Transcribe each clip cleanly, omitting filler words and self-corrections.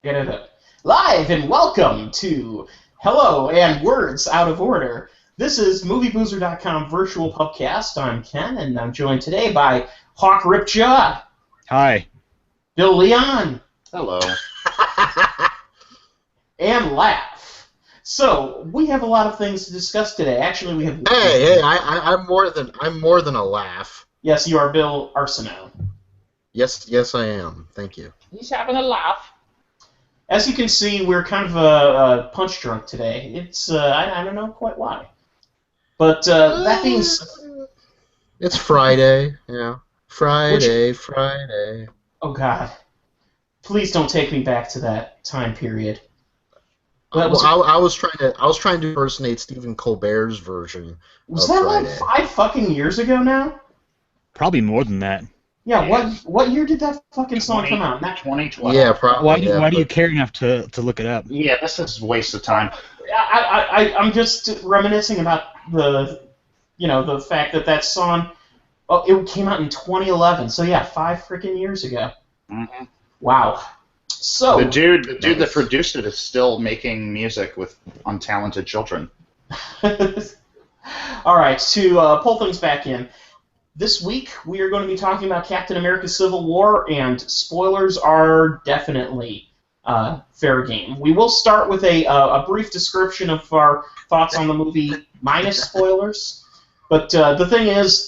Get it live and welcome to Hello and Words Out of Order. This is MovieBoozer.com virtual pubcast. I'm Ken, and I'm joined today by Hawk Ripjaw. Hi. Bill Leon. Hello. And Laugh. So we have a lot of things to discuss today. Actually, we have. Hey! I'm more than a laugh. Yes, you are Bill Arsenault. Yes, I am. Thank you. He's having a laugh. As you can see, we're kind of punch drunk today. It's I don't know quite why, but that being said, it's Friday. Yeah, Friday. Oh God, please don't take me back to that time period. I was trying to impersonate Stephen Colbert's version. Was of that Friday. like 5 fucking years ago now? Probably more than that. Yeah. What year did that fucking song come out? 2012. Yeah, probably. Why do you care enough to look it up? Yeah, this is a waste of time. I'm just reminiscing about the fact that song. Oh, it came out in 2011. So yeah, 5 freaking years ago. Mm-hmm. Wow. So The dude that produced it is still making music with untalented children. all right, to pull things back in. This week, we are going to be talking about Captain America Civil War, and spoilers are definitely fair game. We will start with a brief description of our thoughts on the movie, minus spoilers. But the thing is,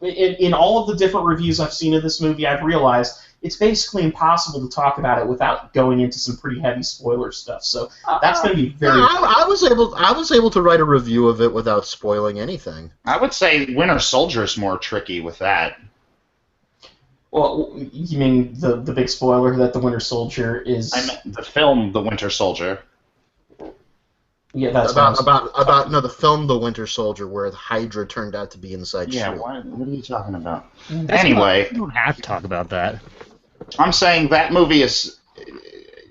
in all of the different reviews I've seen of this movie, I've realized it's basically impossible to talk about it without going into some pretty heavy spoiler stuff. So that's going to be very. I was able to write a review of it without spoiling anything. I would say Winter Soldier's more tricky with that. Well, you mean the big spoiler that the Winter Soldier is? I meant the film The Winter Soldier. Yeah, that's the film The Winter Soldier, where the Hydra turned out to be inside Yeah, S.H.I.E.L.D. what are you talking about? That's Anyway, you don't have to talk about that. I'm saying that movie is...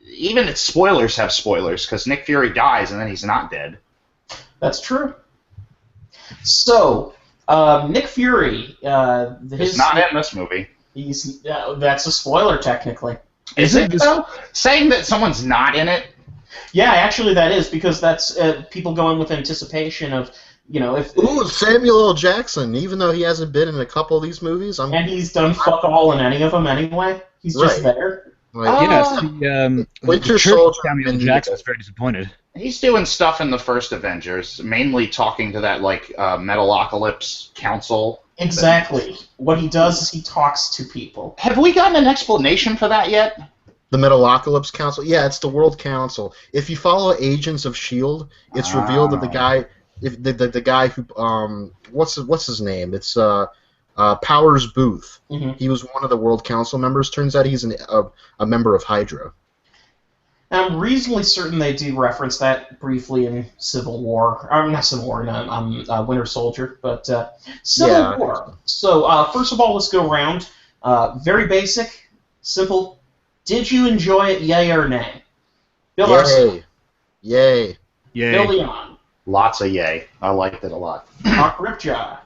Even its spoilers have spoilers, because Nick Fury dies and then he's not dead. That's true. So, Nick Fury, He's not in this movie. He's that's a spoiler technically. Is it though? Saying that someone's not in it? Yeah, actually that is, because that's people go in with anticipation of, if. Ooh, Samuel L. Jackson, even though he hasn't been in a couple of these movies, and he's done fuck all in any of them anyway. He's just there. Yes, the Winter church Soldier Samuel and Jackson was very disappointed. He's doing stuff in the first Avengers, mainly talking to that Metalocalypse council. Exactly. What he does is he talks to people. Have we gotten an explanation for that yet? The Metalocalypse Council? Yeah, it's the World Council. If you follow Agents of S.H.I.E.L.D., it's revealed that the guy, the guy who, what's his name? It's Powers Booth. Mm-hmm. He was one of the World Council members. Turns out he's a member of Hydra. I'm reasonably certain they do reference that briefly in Civil War. Not Civil War, no, Winter Soldier, but Civil War. So, first of all, let's go around. Very basic, simple. Did you enjoy it, yay or nay? Bill Arsenault. Yay. Bill Leon. Lots of yay. I liked it a lot. Hawk Ripjaw.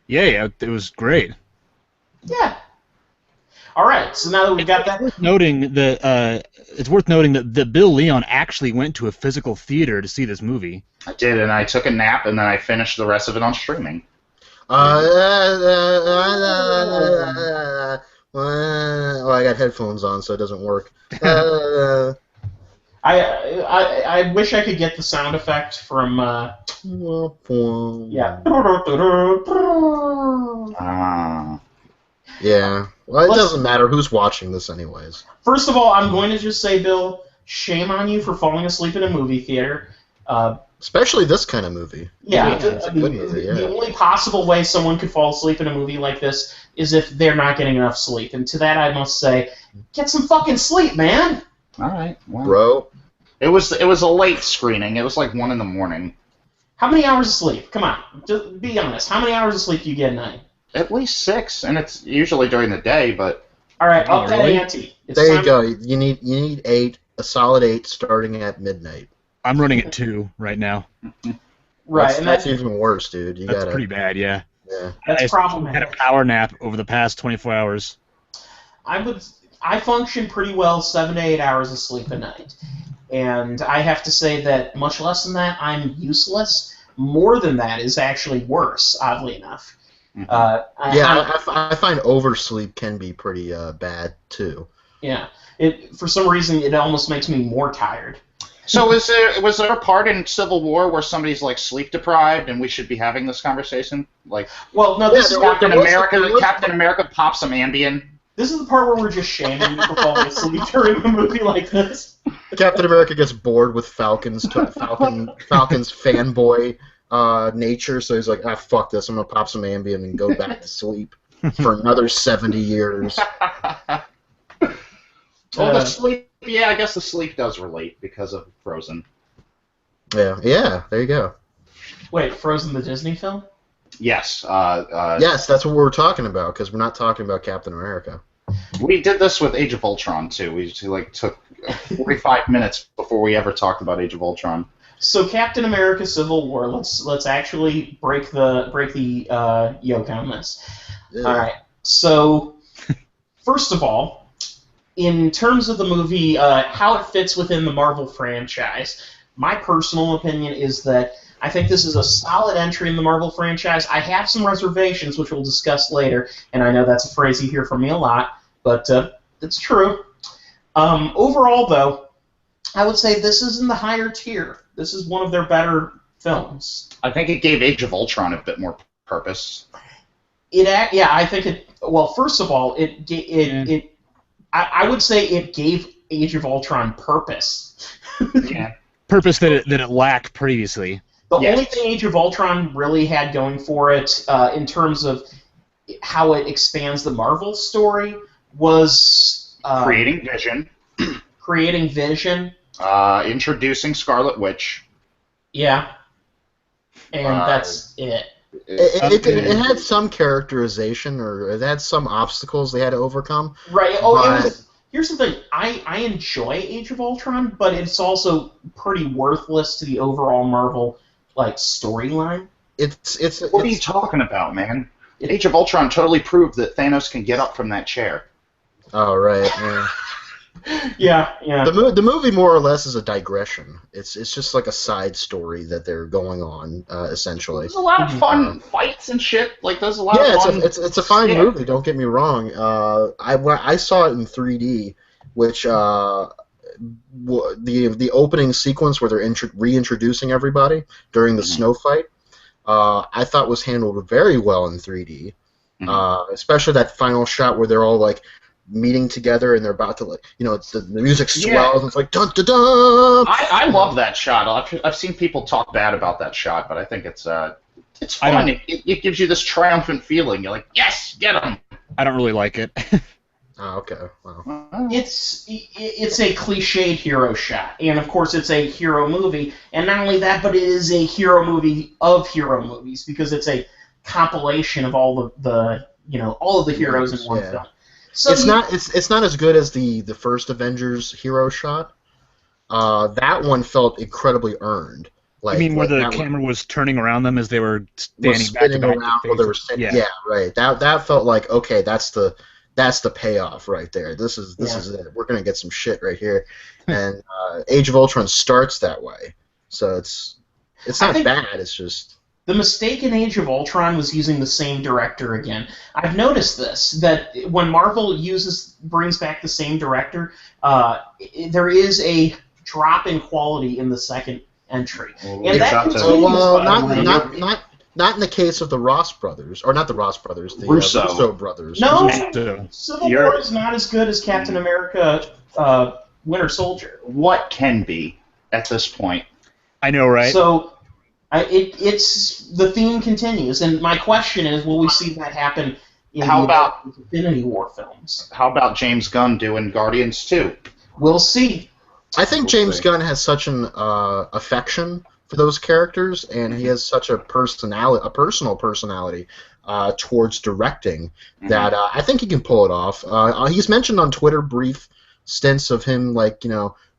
Yeah, it was great. Yeah. All right, so now that we've got that... It's worth noting that Bill Leon actually went to a physical theater to see this movie. I did, and I took a nap, and then I finished the rest of it on streaming. Well, I got headphones on, so it doesn't work. I wish I could get the sound effect from... Yeah. Yeah. Well, it doesn't matter who's watching this anyways. First of all, I'm going to just say, Bill, shame on you for falling asleep in a movie theater. Especially this kind of movie. Yeah, It's a good movie, yeah. The only possible way someone could fall asleep in a movie like this is if they're not getting enough sleep. And to that I must say, get some fucking sleep, man! All right. Well, Bro. It was a late screening. It was like 1 in the morning. How many hours of sleep? Come on, just be honest. How many hours of sleep do you get a night? At least 6, and it's usually during the day, but... All right, up that ante. There you go. You need 8, a solid 8 starting at midnight. I'm running at 2 right now. Right, that's even worse, dude. That's pretty bad, yeah. That's I problematic. had a power nap over the past 24 hours. I would I function pretty well 7 to 8 hours of sleep a night. And I have to say that much less than that, I'm useless. More than that is actually worse, oddly enough. I find oversleep can be pretty bad, too. Yeah. For some reason, it almost makes me more tired. So was there a part in Civil War where somebody's like sleep deprived and we should be having this conversation? Like, well, no, this is Captain America pops some Ambien. This is the part where we're just shaming you for falling asleep during a movie like this. Captain America gets bored with Falcon's fanboy nature, so he's like, fuck this, I'm gonna pop some Ambien and go back to sleep for another 70 years. Well, the sleep. Yeah, I guess the sleep does relate because of Frozen. Yeah, there you go. Wait, Frozen the Disney film? Yes. Yes, that's what we're talking about, because we're not talking about Captain America. We did this with Age of Ultron, too. We took 45 minutes before we ever talked about Age of Ultron. So Captain America Civil War, let's actually break the yoke on this. Yeah. All right. So, first of all, in terms of the movie, how it fits within the Marvel franchise, my personal opinion is that I think this is a solid entry in the Marvel franchise. I have some reservations, which we'll discuss later, and I know that's a phrase you hear from me a lot, but it's true. Overall, though, I would say this is in the higher tier. This is one of their better films. I think it gave Age of Ultron a bit more purpose. I think it. Well, first of all, I would say it gave Age of Ultron purpose. Yeah. Purpose that it lacked previously. The only thing Age of Ultron really had going for it, in terms of how it expands the Marvel story, was creating Vision. Creating Vision. Introducing Scarlet Witch. Yeah. And that's it. It had some characterization, or it had some obstacles they had to overcome. Right. Here's the thing. I enjoy Age of Ultron, but it's also pretty worthless to the overall Marvel storyline. What are you talking about, man? Age of Ultron totally proved that Thanos can get up from that chair. Oh, right. Yeah. Yeah. The movie more or less is a digression. It's just like a side story that they're going on, essentially. There's a lot of fun fights and shit. There's a lot of fun. Yeah, it's a fine movie. Don't get me wrong. I saw it in 3D, which the opening sequence where they're reintroducing everybody during the snow fight, I thought was handled very well in 3D. Especially that final shot where they're all meeting together and they're about to the music swells and it's like dun dun dun. I love that shot. I've seen people talk bad about that shot, but I think it's fun. It gives you this triumphant feeling. You're like, yes, get him. I don't really like it. Oh, okay. Wow. It's a cliched hero shot, and of course it's a hero movie, and not only that, but it is a hero movie of hero movies because it's a compilation of all of the heroes in one film. So it's not as good as the first Avengers hero shot. That one felt incredibly earned. Where the camera was turning around them as they were standing back to back? Yeah, right. That felt like, okay, that's the payoff right there. This is it. We're gonna get some shit right here. And Age of Ultron starts that way, so it's not bad. It's just. The mistake in Age of Ultron was using the same director again. I've noticed this, that when Marvel brings back the same director, there is a drop in quality in the second entry. And that continues. Not in the case of the Ross brothers, or not the Ross brothers, the Russo brothers. No, Civil War is not as good as Captain America Winter Soldier. What can be at this point? I know, right? So... It's the theme continues, and my question is, will we see that happen in the Infinity War films? How about James Gunn doing Guardians 2? We'll see. I think James Gunn has such an affection for those characters, and he has such a personal personality towards directing that I think he can pull it off. He's mentioned on Twitter brief stints of him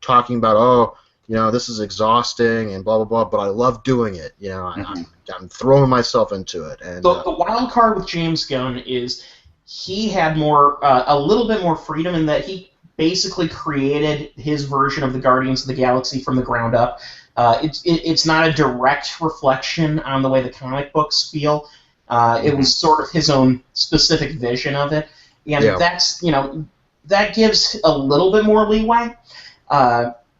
talking about this is exhausting and blah blah blah, but I love doing it. I'm throwing myself into it. And the wild card with James Gunn is he had a little bit more freedom in that he basically created his version of the Guardians of the Galaxy from the ground up. It's not a direct reflection on the way the comic books feel. It was sort of his own specific vision of it, and that gives a little bit more leeway.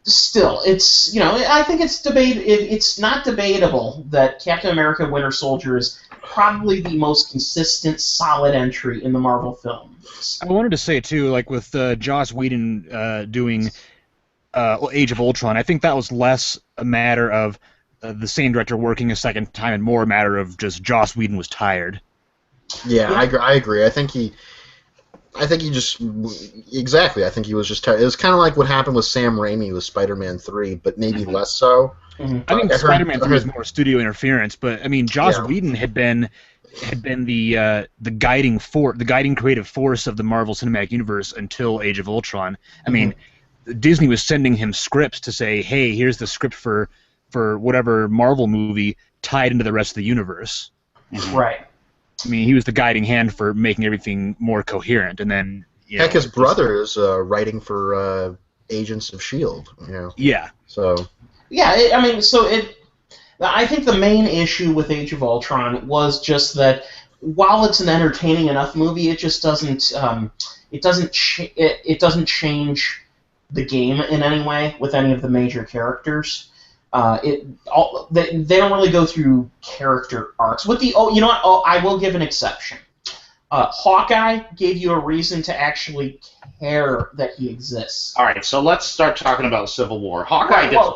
Still, I think it's not debatable that Captain America: Winter Soldier is probably the most consistent, solid entry in the Marvel films. I wanted to say too, like with Joss Whedon doing Age of Ultron, I think that was less a matter of the same director working a second time and more a matter of just Joss Whedon was tired. Yeah, I agree. I think he just exactly. I think he was just tired. It was kind of like what happened with Sam Raimi with Spider-Man 3, but maybe less so. Mm-hmm. I think Spider-Man 3 is more studio interference, but I mean, Joss Whedon had been the guiding creative force of the Marvel Cinematic Universe until Age of Ultron. I mean, Disney was sending him scripts to say, "Hey, here's the script for whatever Marvel movie tied into the rest of the universe." Right. I mean, he was the guiding hand for making everything more coherent, and then heck, his brother is writing for Agents of S.H.I.E.L.D. Yeah. So. Yeah, I think the main issue with Age of Ultron was just that while it's an entertaining enough movie, it just doesn't change the game in any way with any of the major characters. They don't really go through character arcs. I will give an exception. Hawkeye gave you a reason to actually care that he exists. All right, so let's start talking about Civil War. Hawkeye gets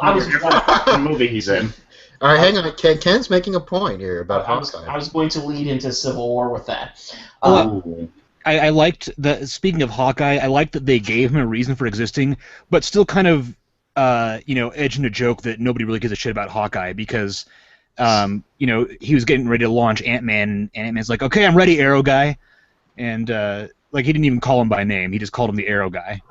the movie he's in. All right, hang on. Ken's making a point here about Hawkeye. I was going to lead into Civil War with that. I liked that. Speaking of Hawkeye, I liked that they gave him a reason for existing, but still kind of, edging a joke that nobody really gives a shit about Hawkeye because, he was getting ready to launch Ant-Man, and Ant-Man's like, "Okay, I'm ready, Arrow guy," and he didn't even call him by name; he just called him the Arrow guy.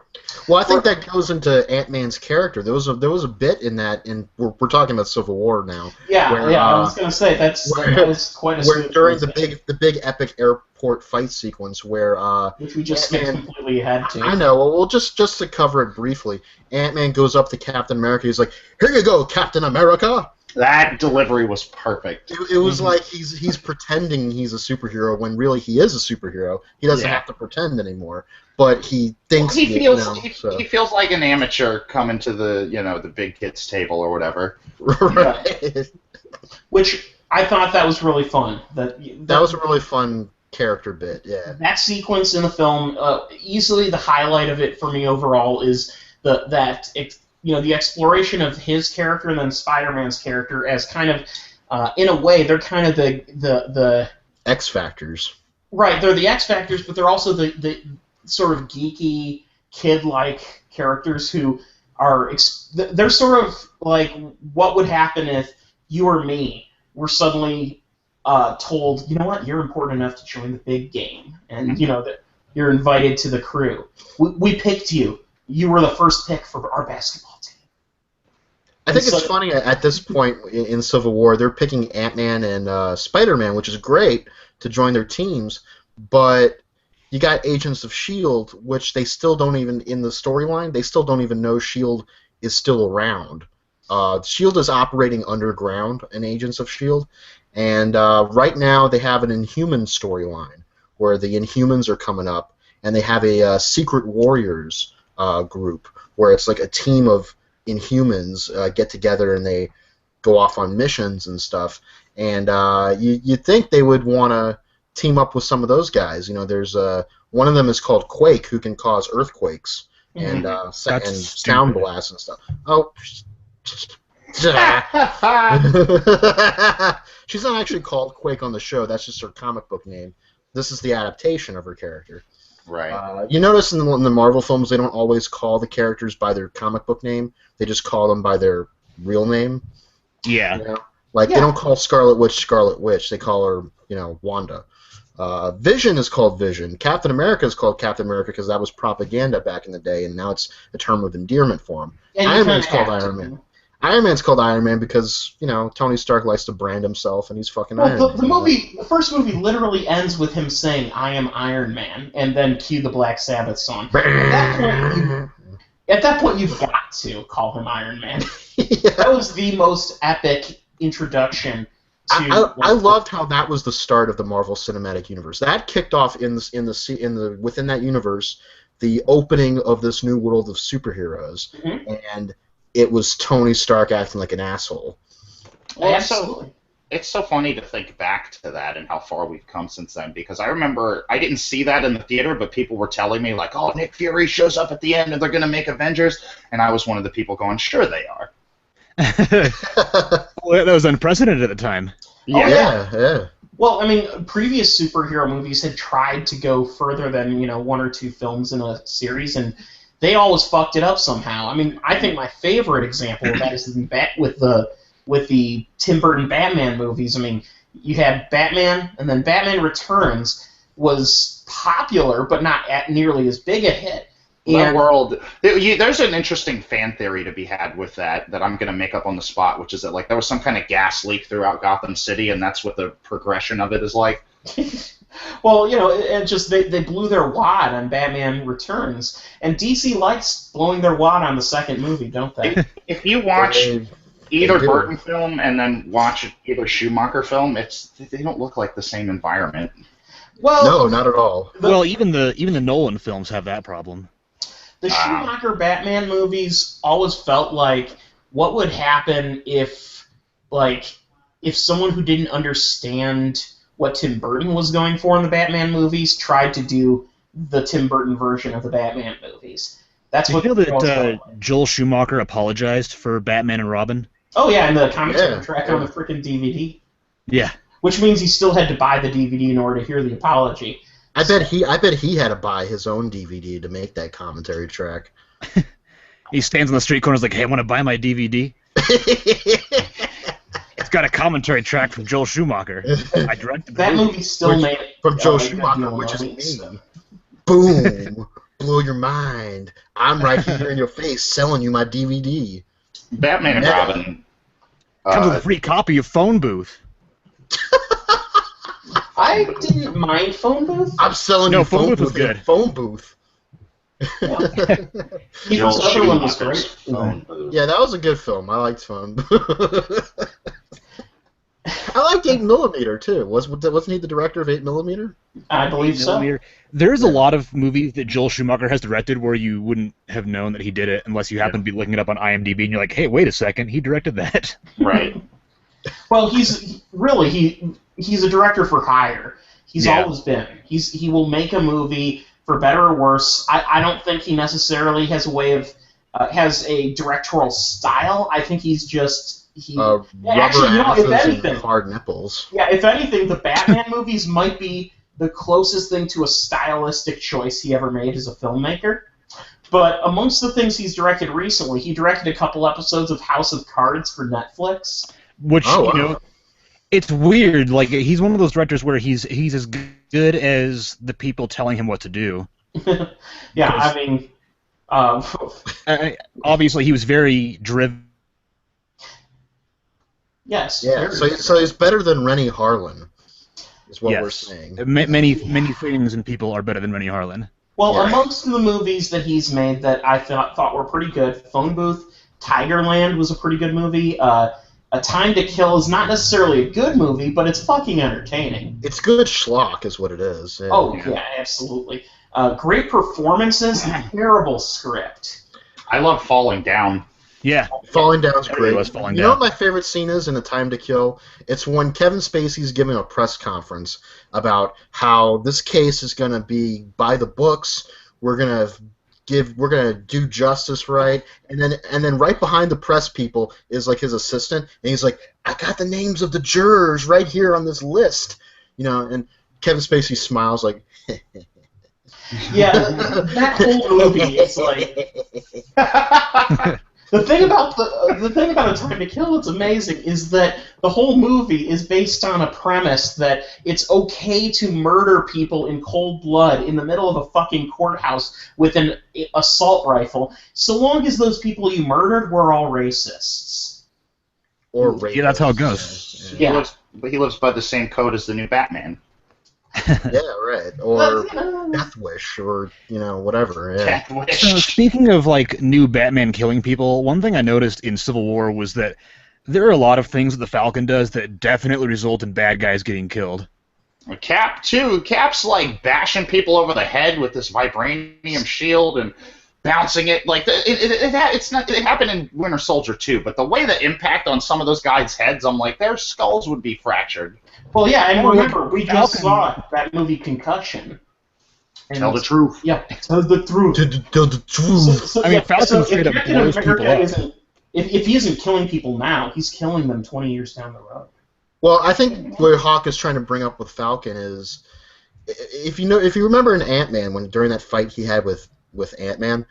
Well, I think that goes into Ant-Man's character. There was a bit in that, and we're talking about Civil War now. Yeah, I was going to say that was quite a during the big epic airport fight sequence where which we just skipped completely ahead to. I know. Well, just to cover it briefly, Ant-Man goes up to Captain America. He's like, "Here you go, Captain America." That delivery was perfect. It was like he's pretending he's a superhero when really he is a superhero. He doesn't have to pretend anymore, but he thinks he feels like an amateur coming to the big kids table or whatever. Right. Which I thought that was really fun. That was a really fun character bit. Yeah. That sequence in the film, easily the highlight of it for me overall is the exploration of his character and then Spider-Man's character as kind of, in a way, they're kind of the X Factors. Right, they're the X Factors, but they're also the sort of geeky, kid-like characters who are... They're sort of like what would happen if you or me were suddenly told, you know what, you're important enough to join the big game, and that you're invited to the crew. We picked you. You were the first pick for our basketball team. I think it's funny at this point in Civil War, they're picking Ant-Man and Spider-Man, which is great, to join their teams, but you got Agents of S.H.I.E.L.D., which they still don't even, in the storyline, they still don't even know S.H.I.E.L.D. is still around. S.H.I.E.L.D. is operating underground in Agents of S.H.I.E.L.D., and right now they have an Inhuman storyline, where the Inhumans are coming up, and they have a Secret Warriors group where it's like a team of Inhumans get together and they go off on missions and stuff. And you'd think they would want to team up with some of those guys. There's one of them is called Quake, who can cause earthquakes and sound blasts and stuff. Oh. She's not actually called Quake on the show. That's just her comic book name. This is the adaptation of her character. Right. You notice in the Marvel films they don't always call the characters by their comic book name. They just call them by their real name. Yeah. They don't call Scarlet Witch. They call her, Wanda. Vision is called Vision. Captain America is called Captain America because that was propaganda back in the day, and now it's a term of endearment for him. Iron Man is called Iron Man. Iron Man's called Iron Man because, Tony Stark likes to brand himself, and he's fucking Iron Man. The first movie literally ends with him saying, "I am Iron Man," and then cue the Black Sabbath song. At that point, you've got to call him Iron Man. Yeah. That was the most epic introduction to... I loved how that was the start of the Marvel Cinematic Universe. That kicked off within that universe the opening of this new world of superheroes, and it was Tony Stark acting like an asshole. Well, Absolutely. It's so funny to think back to that and how far we've come since then, because I remember I didn't see that in the theater, but people were telling me, like, oh, Nick Fury shows up at the end and they're going to make Avengers, and I was one of the people going, sure they are. Well, that was unprecedented at the time. Yeah. Well, I mean, previous superhero movies had tried to go further than, one or two films in a series, and they always fucked it up somehow. I mean, I think my favorite example of that is with the Tim Burton Batman movies. I mean, you had Batman, and then Batman Returns was popular, but not nearly as big a hit. That world, there's an interesting fan theory to be had with that I'm going to make up on the spot, which is that there was some kind of gas leak throughout Gotham City, and that's what the progression of it is like. Well, it just they blew their wad on Batman Returns, and DC likes blowing their wad on the second movie, don't they? If you watch either Burton film and then watch either Schumacher film, they don't look like the same environment. Well, no, not at all. Well, even the Nolan films have that problem. The Schumacher Batman movies always felt like what would happen if someone who didn't understand what Tim Burton was going for in the Batman movies tried to do the Tim Burton version of the Batman movies. That's what. You feel that Joel Schumacher apologized for Batman and Robin? Oh yeah, and the commentary track on the freaking DVD. Yeah. Which means he still had to buy the DVD in order to hear the apology. I bet he had to buy his own DVD to make that commentary track. He stands on the street corner and is like, "Hey, I want to buy my DVD." It's got a commentary track from Joel Schumacher. I directed that movie. Still made from Joel Schumacher, which is me. So. Boom, blow your mind. I'm right here in your face, selling you my DVD. Batman and Robin comes with a free copy of Phone Booth. I didn't mind Phone Booth. I'm selling you Phone Booth was good. Phone Booth. People's other one was great. Phone Booth. Yeah, that was a good film. I liked Phone Booth. I liked 8mm too. Wasn't he the director of 8mm? I believe so. There's a lot of movies that Joel Schumacher has directed where you wouldn't have known that he did it unless you happen to be looking it up on IMDb and you're like, hey, wait a second, he directed that. Right. Well, he's a director for hire. He's always been. He will make a movie for better or worse. I don't think he necessarily has a way of has a directorial style. I think he's just rubber if anything, and hard nipples. Yeah, if anything, the Batman movies might be the closest thing to a stylistic choice he ever made as a filmmaker. But amongst the things he's directed recently, he directed a couple episodes of House of Cards for Netflix. Which, it's weird. Like, he's one of those directors where he's as good as the people telling him what to do. Yeah, I mean... obviously, he was very driven. Yes. Yeah, so he's better than Rennie Harlan, is what we're saying. Many things and people are better than Rennie Harlan. Well, amongst the movies that he's made that I thought were pretty good, Phone Booth, Tigerland was a pretty good movie. A Time to Kill is not necessarily a good movie, but it's fucking entertaining. It's good schlock is what it is. Yeah. Oh, yeah, absolutely. Great performances, terrible script. I love Falling Down. Yeah. Falling Down's great. You know what my favorite scene is in A Time to Kill? It's when Kevin Spacey's giving a press conference about how this case is going to be by the books. We're going to do justice right, and then right behind the press people is like his assistant, and he's like, I got the names of the jurors right here on this list, and Kevin Spacey smiles like. Yeah, that whole movie is like. The thing about A Time to Kill that's amazing is that the whole movie is based on a premise that it's okay to murder people in cold blood in the middle of a fucking courthouse with an assault rifle, so long as those people you murdered were all racists. Or rapist. Yeah, that's how it goes. Yeah. He lives by the same code as the new Batman. Yeah, right. Or Death Wish, or whatever. Yeah. Death Wish. So speaking of like new Batman killing people, one thing I noticed in Civil War was that there are a lot of things that the Falcon does that definitely result in bad guys getting killed. Cap too. Cap's like bashing people over the head with this vibranium shield and bouncing it. Like it happened in Winter Soldier too. But the way the impact on some of those guys' heads, I'm like, their skulls would be fractured. Well, yeah, and remember, we just saw that movie Concussion. And Tell the truth. Yeah, tell the truth. Tell the truth. I mean, Falcon straight up Captain blows America people up. isn't, if he isn't killing people now, he's killing them 20 years down the road. Well, I think what Hawk is trying to bring up with Falcon is, if you remember in Ant-Man, during that fight he had with Ant-Man,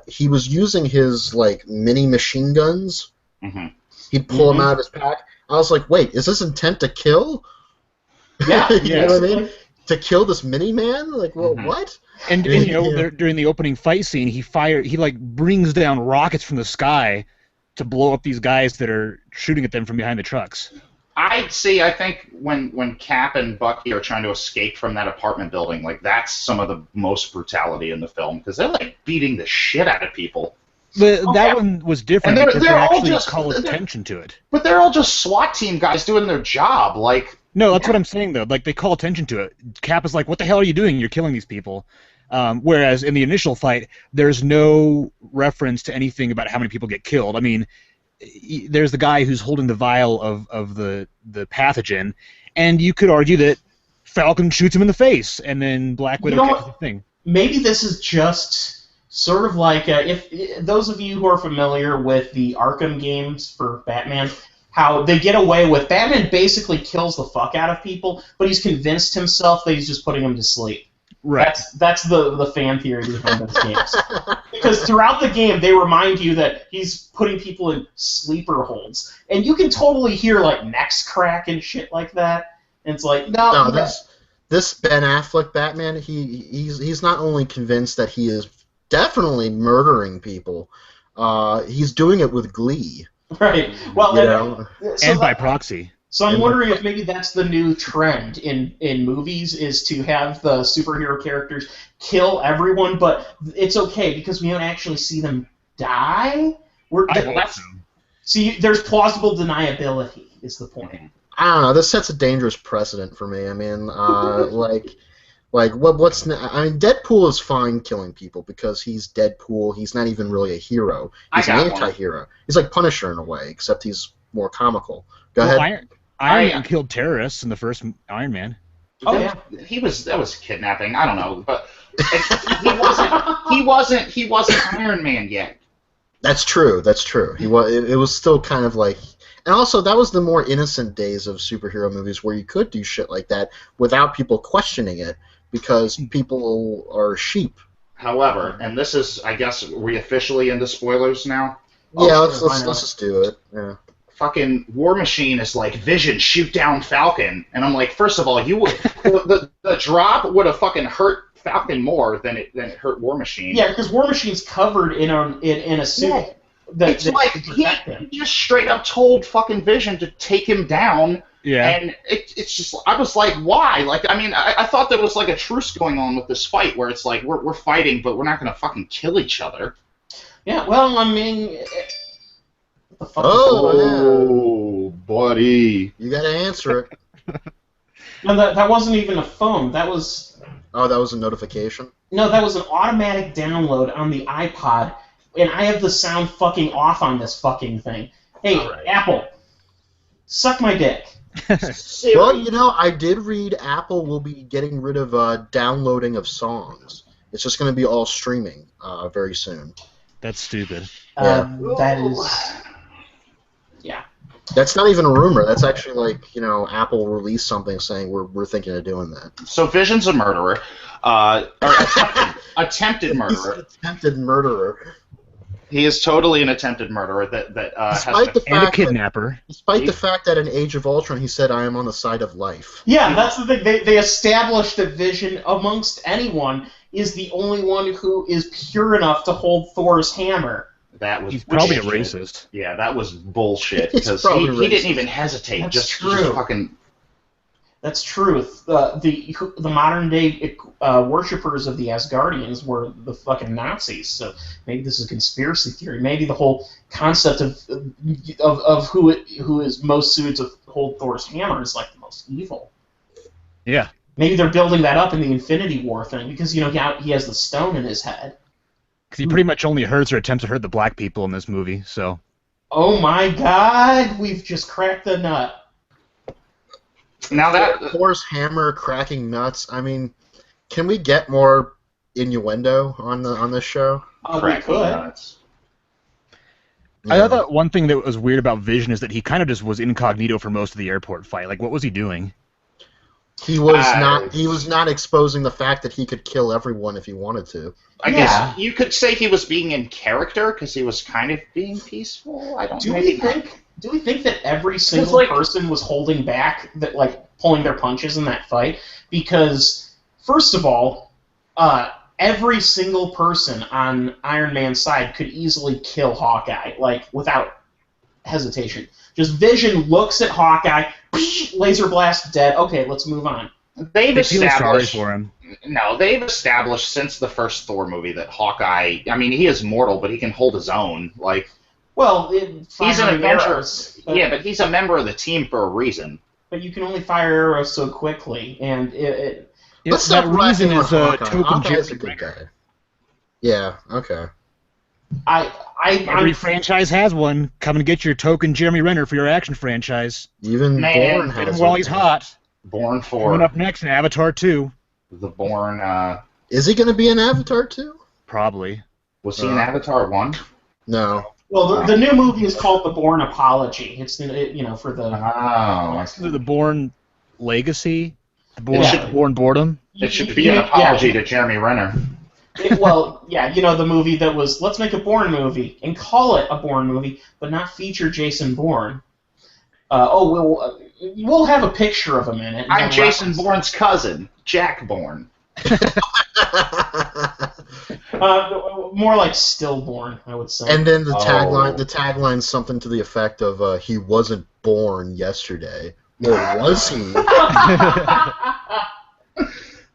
he was using his like mini machine guns. Mm-hmm. He'd pull them out of his pack. I was like, wait, is this intent to kill? Yeah, you know what I mean? To kill this mini man? Like, well, what? And during the opening fight scene, he brings down rockets from the sky to blow up these guys that are shooting at them from behind the trucks. I think when Cap and Bucky are trying to escape from that apartment building, like that's some of the most brutality in the film because they're like beating the shit out of people. That one was different And because they they're all actually just- called attention to it. But they're all just SWAT team guys doing their job. Like, No, that's what I'm saying though. Like they call attention to it. Cap is like, "What the hell are you doing? You're killing these people." Whereas in the initial fight, there's no reference to anything about how many people get killed. I mean, there's the guy who's holding the vial of the pathogen, and you could argue that Falcon shoots him in the face, and then Black Widow catches the thing. Maybe this is just sort of like if those of you who are familiar with the Arkham games for Batman, how they get away with Batman basically kills the fuck out of people, but he's convinced himself that he's just putting them to sleep. Right. That's the fan theory behind those games. Because throughout the game, they remind you that he's putting people in sleeper holds, and you can totally hear like necks crack and shit like that. And it's like no. This Ben Affleck Batman, he's not only convinced that he is definitely murdering people, he's doing it with glee. Right. Well, and by proxy. So I'm wondering if maybe that's the new trend in movies is to have the superhero characters kill everyone, but it's okay because we don't actually see them die. There's plausible deniability is the point. I don't know. This sets a dangerous precedent for me. I mean, Deadpool is fine killing people because he's Deadpool. He's not even really a hero. He's an anti-hero. He's like Punisher in a way, except he's more comical. Go ahead. Iron Man killed terrorists in the first Iron Man. Oh yeah, that was kidnapping. I don't know, but he wasn't Iron Man yet. That's true. He was. It was still kind of like. And also, that was the more innocent days of superhero movies where you could do shit like that without people questioning it because people are sheep. However, and this is, I guess, are we officially into spoilers now? Yeah, let's just do it. Yeah. Fucking War Machine is like, Vision, shoot down Falcon. And I'm like, first of all, the drop would have fucking hurt Falcon more than it hurt War Machine. Yeah, because War Machine's covered in a suit. Yeah. It's like he just straight up told fucking Vision to take him down. Yeah. And it's just, I was like, why? Like, I mean, I thought there was like a truce going on with this fight where it's like, we're fighting, but we're not going to fucking kill each other. Yeah, well, I mean... Oh, buddy. You gotta answer it. No, that wasn't even a phone. That was... Oh, that was a notification? No, that was an automatic download on the iPod, and I have the sound fucking off on this fucking thing. Hey, right. Apple, suck my dick. Well, I did read Apple will be getting rid of downloading of songs. It's just going to be all streaming very soon. That's stupid. That is... Yeah. That's not even a rumor. That's actually like, Apple released something saying we're thinking of doing that. So Vision's a murderer. Or attempted murderer. He's an attempted murderer. He is totally an attempted murderer and a kidnapper. Despite the fact that in Age of Ultron he said, "I am on the side of life." Yeah, that's the thing. They established that Vision, amongst anyone, is the only one who is pure enough to hold Thor's hammer. That was He's probably a bullshit. racist. Yeah, that was bullshit He's because probably he didn't racist. even hesitate. That's Just true. fucking. That's truth. The modern day worshippers of the Asgardians were the fucking Nazis. So maybe this is a conspiracy theory. Maybe the whole concept of who is most suited to hold Thor's hammer is like the most evil. Yeah. Maybe they're building that up in the Infinity War thing because he has the stone in his head. Because he pretty much only hurts or attempts to hurt the black people in this movie, so... Oh my God! We've just cracked the nut. Now that Thor's hammer cracking nuts. I mean, can we get more innuendo on this show? We cracking could. nuts. I thought one thing that was weird about Vision is that he kind of just was incognito for most of the airport fight. Like, what was he doing? He was not exposing the fact that he could kill everyone if he wanted to. I guess you could say he was being in character because he was kind of being peaceful. I don't. Do we think that every single like- person was holding back, that like pulling their punches in that fight? Because first of all, every single person on Iron Man's side could easily kill Hawkeye, like without hesitation. Just Vision looks at Hawkeye, laser blast, dead. Okay, let's move on. They've They feel sorry established. for him. No, they've established since the first Thor movie that Hawkeye. I mean, he is mortal, but he can hold his own. Like Well, he's an Avenger. Yeah, but he's a member of the team for a reason. But you can only fire arrows so quickly, and Yeah, Let's that stop reason ragging is on a Hawkeye. token Hawkeye's a Jerry good Renner. guy. Yeah. Okay. Every franchise has one. Come and get your token Jeremy Renner for your action franchise. Even Man, Bourne Hit him has while it. he's hot. Born Coming for up next in Avatar 2. the Born. Is he going to be in Avatar too? Probably. Was he in Avatar 1? No. well, the new movie is called The Bourne Apology. It's for the Oh, The Bourne Legacy? The Yeah. Bourne Boredom? it should be an apology to Jeremy Renner. The movie that was, let's make a Bourne movie and call it a Bourne movie, but not feature Jason Bourne. We'll have a picture of him in it. I'm Jason Bourne's cousin, Jack Bourne. More like stillborn, I would say. And then the Oh. tagline's something to the effect of he wasn't born yesterday. Or was he?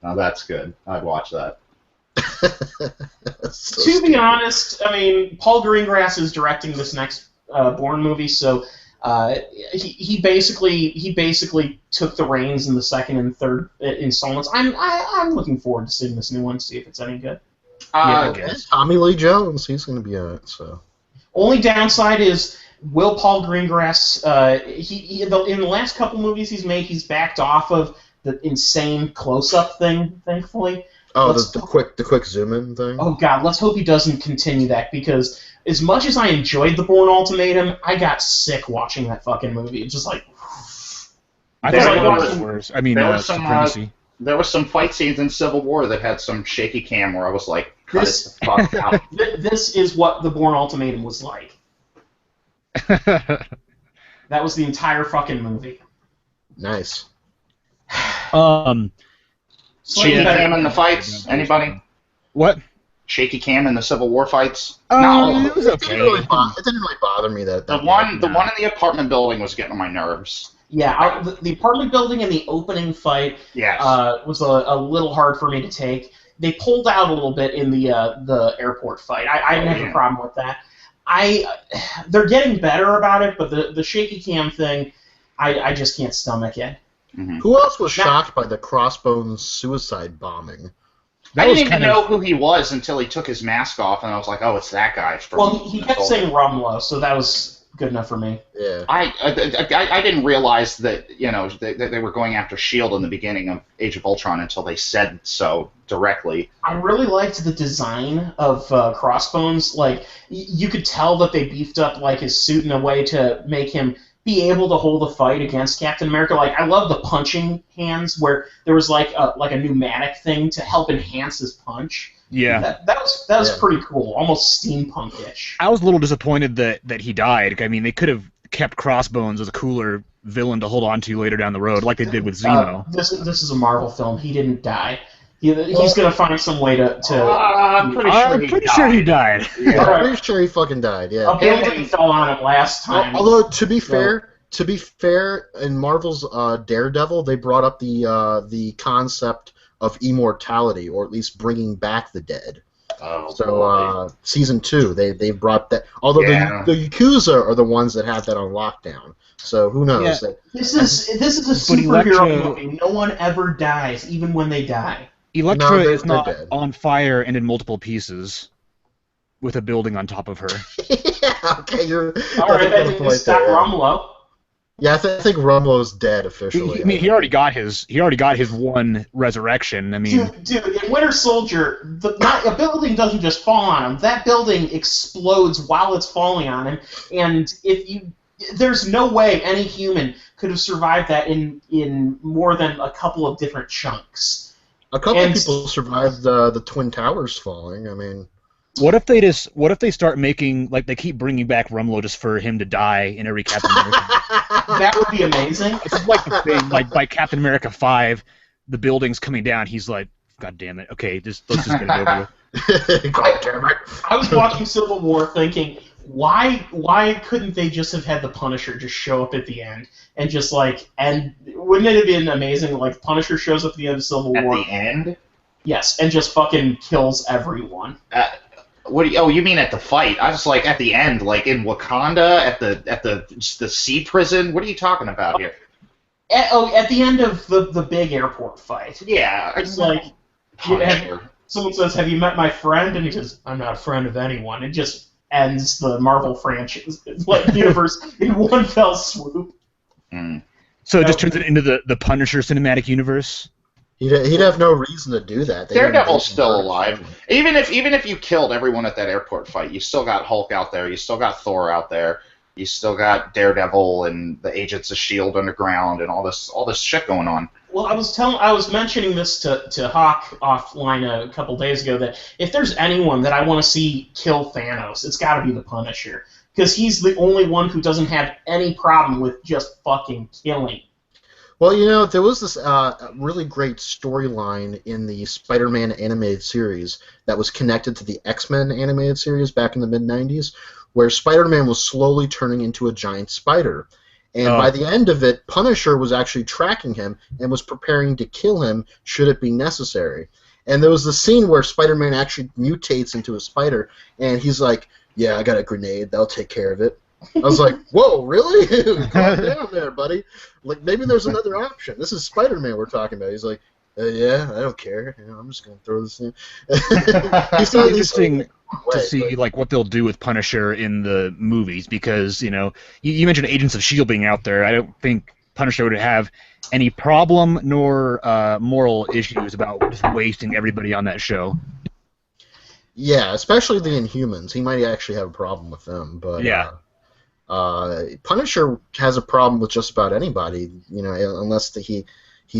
Now that's good. I'd watch that. So To be stupid. honest, I mean, Paul Greengrass is directing this next Bourne movie, so he basically took the reins in the second and third installments. I'm looking forward to seeing this new one, see if it's any good. I Uh, guess. Tommy Lee Jones, he's going to be in it. So Only downside is, will Paul Greengrass? In the last couple movies he's made, he's backed off of the insane close-up thing. Thankfully. the quick zoom in thing. Oh God, let's hope he doesn't continue that, because as much as I enjoyed the Bourne Ultimatum, I got sick watching that fucking movie. It's just like, I There thought it was- was worse. I mean, there was some, Supremacy. there was some fight scenes in Civil War that had some shaky cam where I was like, cut This- it the fuck out. this is what the Bourne Ultimatum was like. That was the entire fucking movie. Nice. Slightly Shaky better- cam in the fights? Anybody? What? Shaky cam in the Civil War fights? No, No. it was It okay. didn't really bother me that. The one in the apartment building was getting on my nerves. Yeah, the apartment building and the opening fight Yes. was a little hard for me to take. They pulled out a little bit in the airport fight. I didn't have a problem with that. They're getting better about it, but the shaky cam thing, I just can't stomach it. Mhm. Who else was shocked by the Crossbones suicide bombing? That I was didn't even kind of know who he was until he took his mask off, and I was like, "Oh, it's that guy." From Well, he kept Minnesota. saying Rumlow, so that was good enough for me. Yeah. I didn't realize that they were going after Shield in the beginning of Age of Ultron until they said so directly. I really liked the design of Crossbones. Like, you could tell that they beefed up like his suit in a way to make him be able to hold a fight against Captain America. Like, I love the punching hands where there was like a pneumatic thing to help enhance his punch. yeah. That was Yeah. pretty cool, almost steampunk-ish. I was a little disappointed that he died. I mean, they could have kept Crossbones as a cooler villain to hold on to later down the road, like they did with Zemo. This is a Marvel film. He didn't die. He's going to find some way to I'm pretty sure he died. Yeah, All right. I'm pretty sure he fucking died. Yeah. a building fell on him last time. Although to be fair, in Marvel's Daredevil, they brought up the concept of immortality, or at least bringing back the dead. Oh, so season 2, they brought that. Although the Yakuza are the ones that have that on lockdown. So who knows? Yeah. This is a superhero movie. No one ever dies, even when they die. Elektra is they're not dead. on fire and in multiple pieces, with a building on top of her. Yeah, okay, All right, then we can stop Rumlow. Yeah, I think Rumlow's dead officially. He already got his one resurrection. I mean, dude, in Winter Soldier, a building doesn't just fall on him. That building explodes while it's falling on him, and there's no way any human could have survived that in more than a couple of different chunks. A couple of people survived the Twin Towers falling. I mean, what if they start making, like, they keep bringing back Rumlow just for him to die in every Captain America? That would be amazing. It's like the thing, like by Captain America 5, the building's coming down. He's like, God damn it. Okay, let's just get it over with. God damn it. I was watching Civil War thinking, why couldn't they just have had the Punisher just show up at the end and just and wouldn't it have been amazing? Like, Punisher shows up at the end of Civil War. At the end? Yes, and just fucking kills everyone. You mean at the fight? I was like at the end, like in Wakanda, at the sea prison. What are you talking about here? At the end of the big airport fight. Yeah, it's like someone says, "Have you met my friend?" And he says, "I'm not a friend of anyone." It just ends the Marvel franchise universe in one fell swoop. So it just turns it into the Punisher cinematic universe. He'd have no reason to do that. Daredevil's still alive. Even if you killed everyone at that airport fight, you still got Hulk out there. You still got Thor out there. You still got Daredevil and the Agents of S.H.I.E.L.D. underground and all this shit going on. Well, I was mentioning this to Hawk offline a couple days ago, that if there's anyone that I want to see kill Thanos, it's got to be the Punisher, because he's the only one who doesn't have any problem with just fucking killing. Well, there was this really great storyline in the Spider-Man animated series that was connected to the X-Men animated series back in the mid-'90s, where Spider-Man was slowly turning into a giant spider. And by the end of it, Punisher was actually tracking him and was preparing to kill him should it be necessary. And there was the scene where Spider-Man actually mutates into a spider, and he's like, "Yeah, I got a grenade. That'll take care of it." I was like, "Whoa, really? Calm down there, buddy. Like, maybe there's another option. This is Spider-Man we're talking about." He's like, "Yeah, I don't care. I'm just gonna throw this in." It's interesting to see like what they'll do with Punisher in the movies, because you mentioned Agents of S.H.I.E.L.D. being out there. I don't think Punisher would have any problem nor moral issues about just wasting everybody on that show. Yeah, especially the Inhumans. He might actually have a problem with them, but yeah. Punisher has a problem with just about anybody, unless he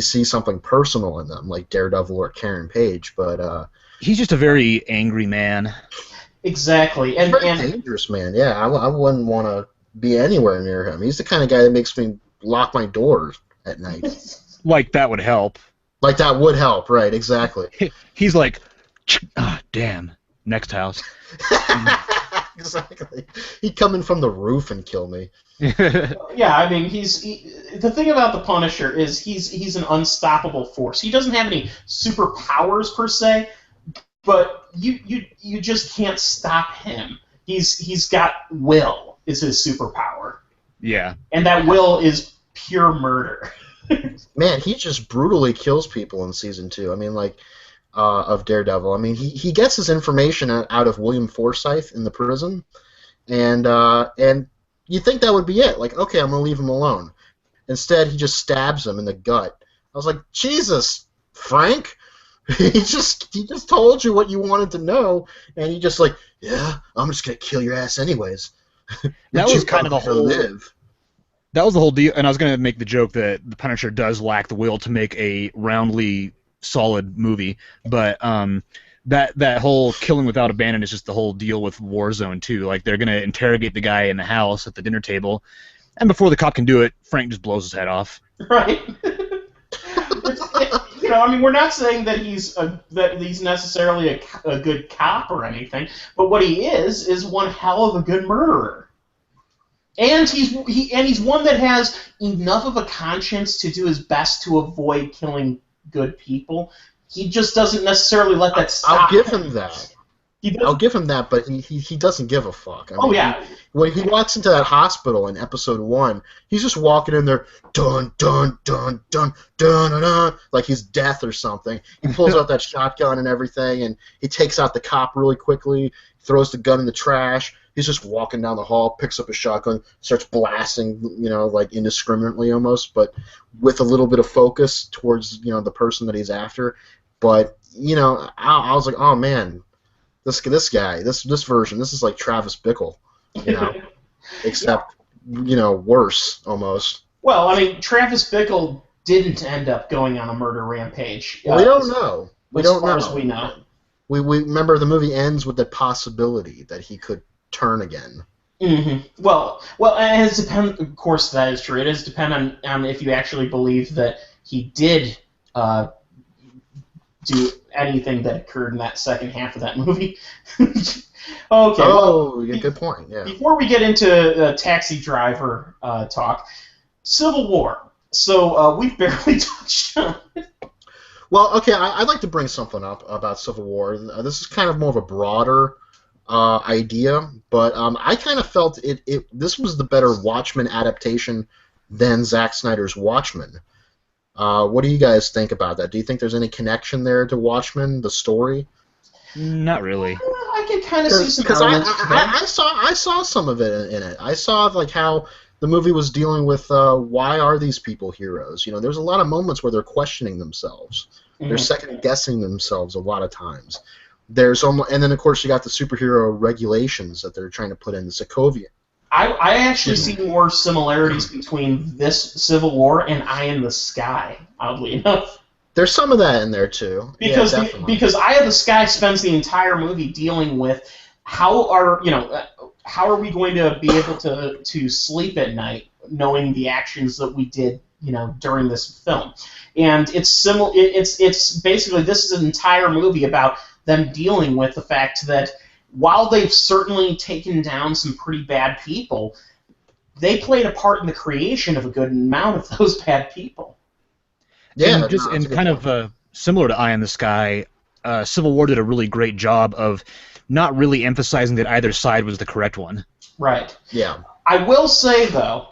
sees something personal in them, like Daredevil or Karen Page. But he's just a very angry man. Exactly, and dangerous man. Yeah, I wouldn't want to be anywhere near him. He's the kind of guy that makes me lock my doors at night. Like that would help. Like that would help, right? Exactly. He's like, damn, next house. Exactly. He'd come in from the roof and kill me. Yeah, I mean, the thing about the Punisher is he's an unstoppable force. He doesn't have any superpowers per se, but you just can't stop him. He's got will is his superpower. Yeah. And that will is pure murder. Man, he just brutally kills people in season 2. I mean, of Daredevil. I mean, he gets his information out of William Forsythe in the prison, and you think that would be it. Like, okay, I'm gonna leave him alone. Instead, he just stabs him in the gut. I was like, Jesus, Frank, he just told you what you wanted to know, and he just like, yeah, I'm just gonna kill your ass anyways. That was kind of the whole. That was the whole deal, and I was gonna make the joke that the Punisher does lack the will to make a roundly solid movie, but that whole killing without abandon is just the whole deal with Warzone too. Like, they're gonna interrogate the guy in the house at the dinner table, and before the cop can do it, Frank just blows his head off. Right. I mean, we're not saying that he's necessarily a good cop or anything, but what he is one hell of a good murderer. And he's one that has enough of a conscience to do his best to avoid killing good people. He just doesn't necessarily let that stop. I'll give him that. I'll give him that, but he doesn't give a fuck. I mean, yeah. When he walks into that hospital in episode 1, he's just walking in there, dun dun dun dun dun dun, dun like he's death or something. He pulls out that shotgun and everything, and he takes out the cop really quickly, throws the gun in the trash. He's just walking down the hall, picks up a shotgun, starts blasting, like indiscriminately almost, but with a little bit of focus towards, the person that he's after. But, I was like, oh man. This guy, this version, this is like Travis Bickle, except, worse, almost. Well, I mean, Travis Bickle didn't end up going on a murder rampage. We don't know. As far as we know. We remember the movie ends with the possibility that he could turn again. Mm-hmm. Well, it depends. Of course, that is true. It does depend on if you actually believe that he did do anything that occurred in that second half of that movie. Okay. Good point. Yeah. Before we get into Taxi Driver talk, Civil War. So we've barely touched on it. Well, okay, I'd like to bring something up about Civil War. This is kind of more of a broader idea, but I kind of felt this was the better Watchmen adaptation than Zack Snyder's Watchmen. What do you guys think about that? Do you think there's any connection there to Watchmen, the story? Not really. I can kind of see some elements. I saw some of it in it. I saw like how the movie was dealing with why are these people heroes? There's a lot of moments where they're questioning themselves. Mm-hmm. They're second guessing themselves a lot of times. And then of course you got the superhero regulations that they're trying to put in the Sokovia. I actually see more similarities between this Civil War and Eye in the Sky, oddly enough. There's some of that in there, too. Because Eye of the Sky spends the entire movie dealing with how are we going to be able to sleep at night knowing the actions that we did, during this film. And it's basically, this is an entire movie about them dealing with the fact that while they've certainly taken down some pretty bad people, they played a part in the creation of a good amount of those bad people. Yeah, similar to Eye in the Sky, Civil War did a really great job of not really emphasizing that either side was the correct one. Right. Yeah. I will say, though,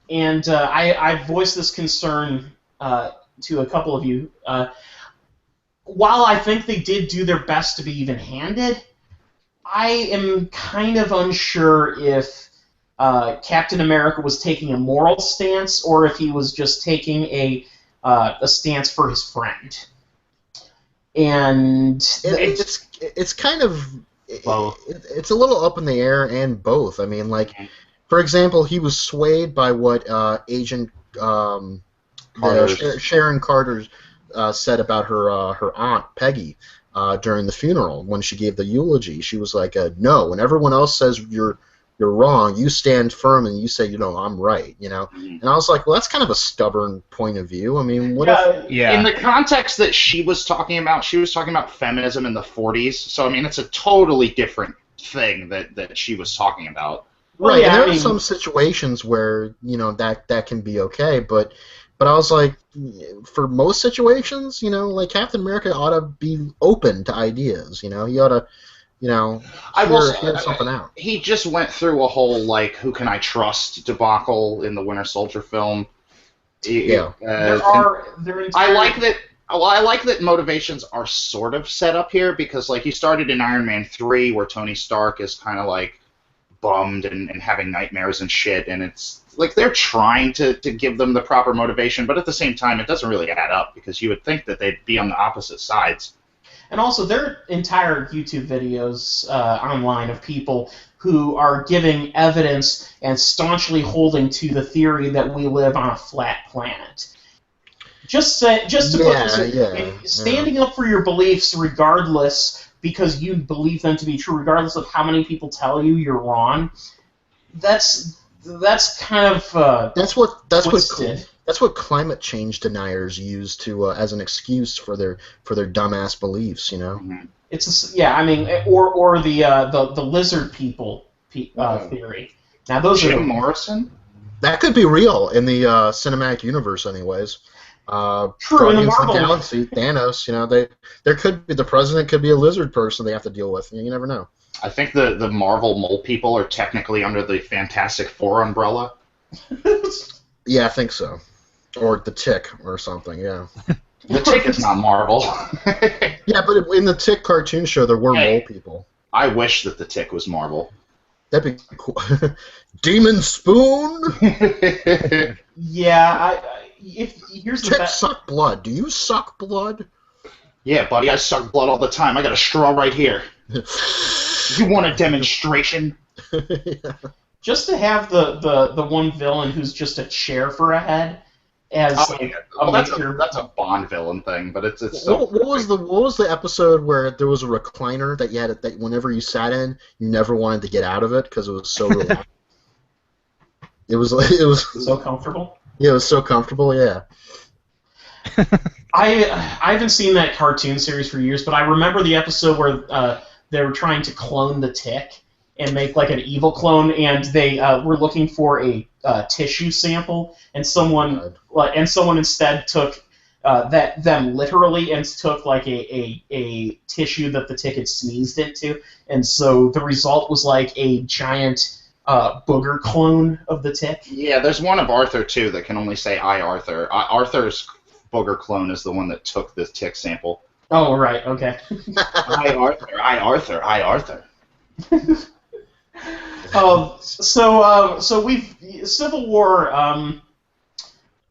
and I voiced this concern to a couple of you, while I think they did do their best to be even-handed, I am kind of unsure if Captain America was taking a moral stance or if he was just taking a stance for his friend. And it's kind of it's a little up in the air and both. I mean, like for example, he was swayed by what Agent Sharon Carter said about her aunt Peggy. During the funeral, when she gave the eulogy, she was like, "No, when everyone else says you're wrong, you stand firm and you say, I'm right." And I was like, "Well, that's kind of a stubborn point of view. I mean, what if?" Yeah. In the context that she was talking about feminism in the 40s. So I mean, it's a totally different thing that she was talking about. Right. Yeah, and there are some situations where that can be okay, but I was like, for most situations, like Captain America ought to be open to ideas. He ought to, hear something out. He just went through a whole who can I trust debacle in the Winter Soldier film. Yeah. I like that. Well, I like that motivations are sort of set up here because he started in Iron Man 3 where Tony Stark is kind of bummed and having nightmares and shit, and it's they're trying to give them the proper motivation, but at the same time it doesn't really add up because you would think that they'd be on the opposite sides. And also there are entire YouTube videos online of people who are giving evidence and staunchly holding to the theory that we live on a flat planet. Standing up for your beliefs regardless because you believe them to be true, regardless of how many people tell you you're wrong. That's kind of that's what That's what climate change deniers use to as an excuse for their dumbass beliefs. Mhm. I mean, or the lizard people theory. Now those Jim are Morrison? That could be real in the cinematic universe, anyways. true in the Guardians of the Marvel. Galaxy, Thanos. There could be the president could be a lizard person they have to deal with. You never know. I think the Marvel mole people are technically under the Fantastic Four umbrella. Yeah, I think so. Or the Tick or something. Yeah. The Tick is not Marvel. Yeah, but in the Tick cartoon show, there were mole people. I wish that the Tick was Marvel. That'd be cool. Demon Spoon. Yeah, here's the Tick best. suck blood. Do you suck blood? Yeah, buddy, I suck blood all the time. I got a straw right here. You want a demonstration? Yeah. Just to have the one villain who's just a chair for a head as That's a Bond villain thing, but it's so. What was the episode where there was a recliner that you had that whenever you sat in, you never wanted to get out of it because it was so relaxed. it was so comfortable. Yeah, it was so comfortable. Yeah. I haven't seen that cartoon series for years, but I remember the episode where they were trying to clone the Tick and make like an evil clone, and they were looking for a tissue sample, and someone instead took them literally and took like a tissue that the Tick had sneezed into, and so the result was like a giant booger clone of the Tick. Yeah, there's one of Arthur too that can only say "I Arthur." Arthur's booger clone is the one that took the Tick sample. Oh right, okay. I Arthur, I Arthur, I Arthur. So we've Civil War.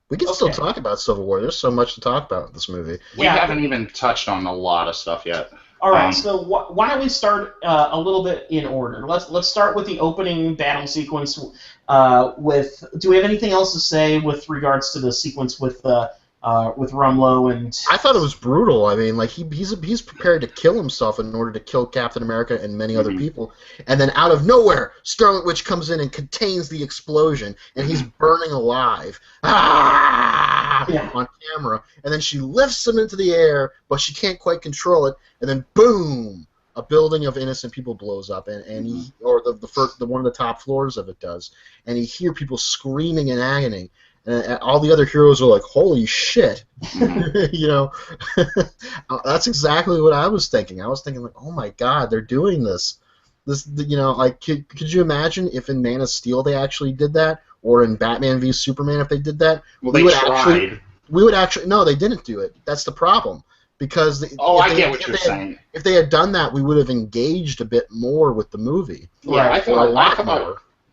We can still talk about Civil War. There's so much to talk about in this movie. We haven't even touched on a lot of stuff yet. All right, so why don't we start a little bit in order? Let's start with the opening battle sequence. Do we have anything else to say with regards to the sequence with Rumlow and? I thought it was brutal. I mean, like he's prepared to kill himself in order to kill Captain America and many other people, and then out of nowhere, Scarlet Witch comes in and contains the explosion, and he's burning alive. On camera, and then she lifts him into the air, but she can't quite control it, and then boom, a building of innocent people blows up, and he, or the one of the top floors of it does, and you hear people screaming in agony. And all the other heroes are like, "Holy shit!" That's exactly what I was thinking. I was thinking like, "Oh my God, they're doing this." Like, could you imagine if in Man of Steel they actually did that, or in Batman v Superman if they did that? Well, they tried. We would actually no, they didn't do it. That's the problem. Because I get what you're saying. If they had done that, we would have engaged a bit more with the movie. Yeah, Right.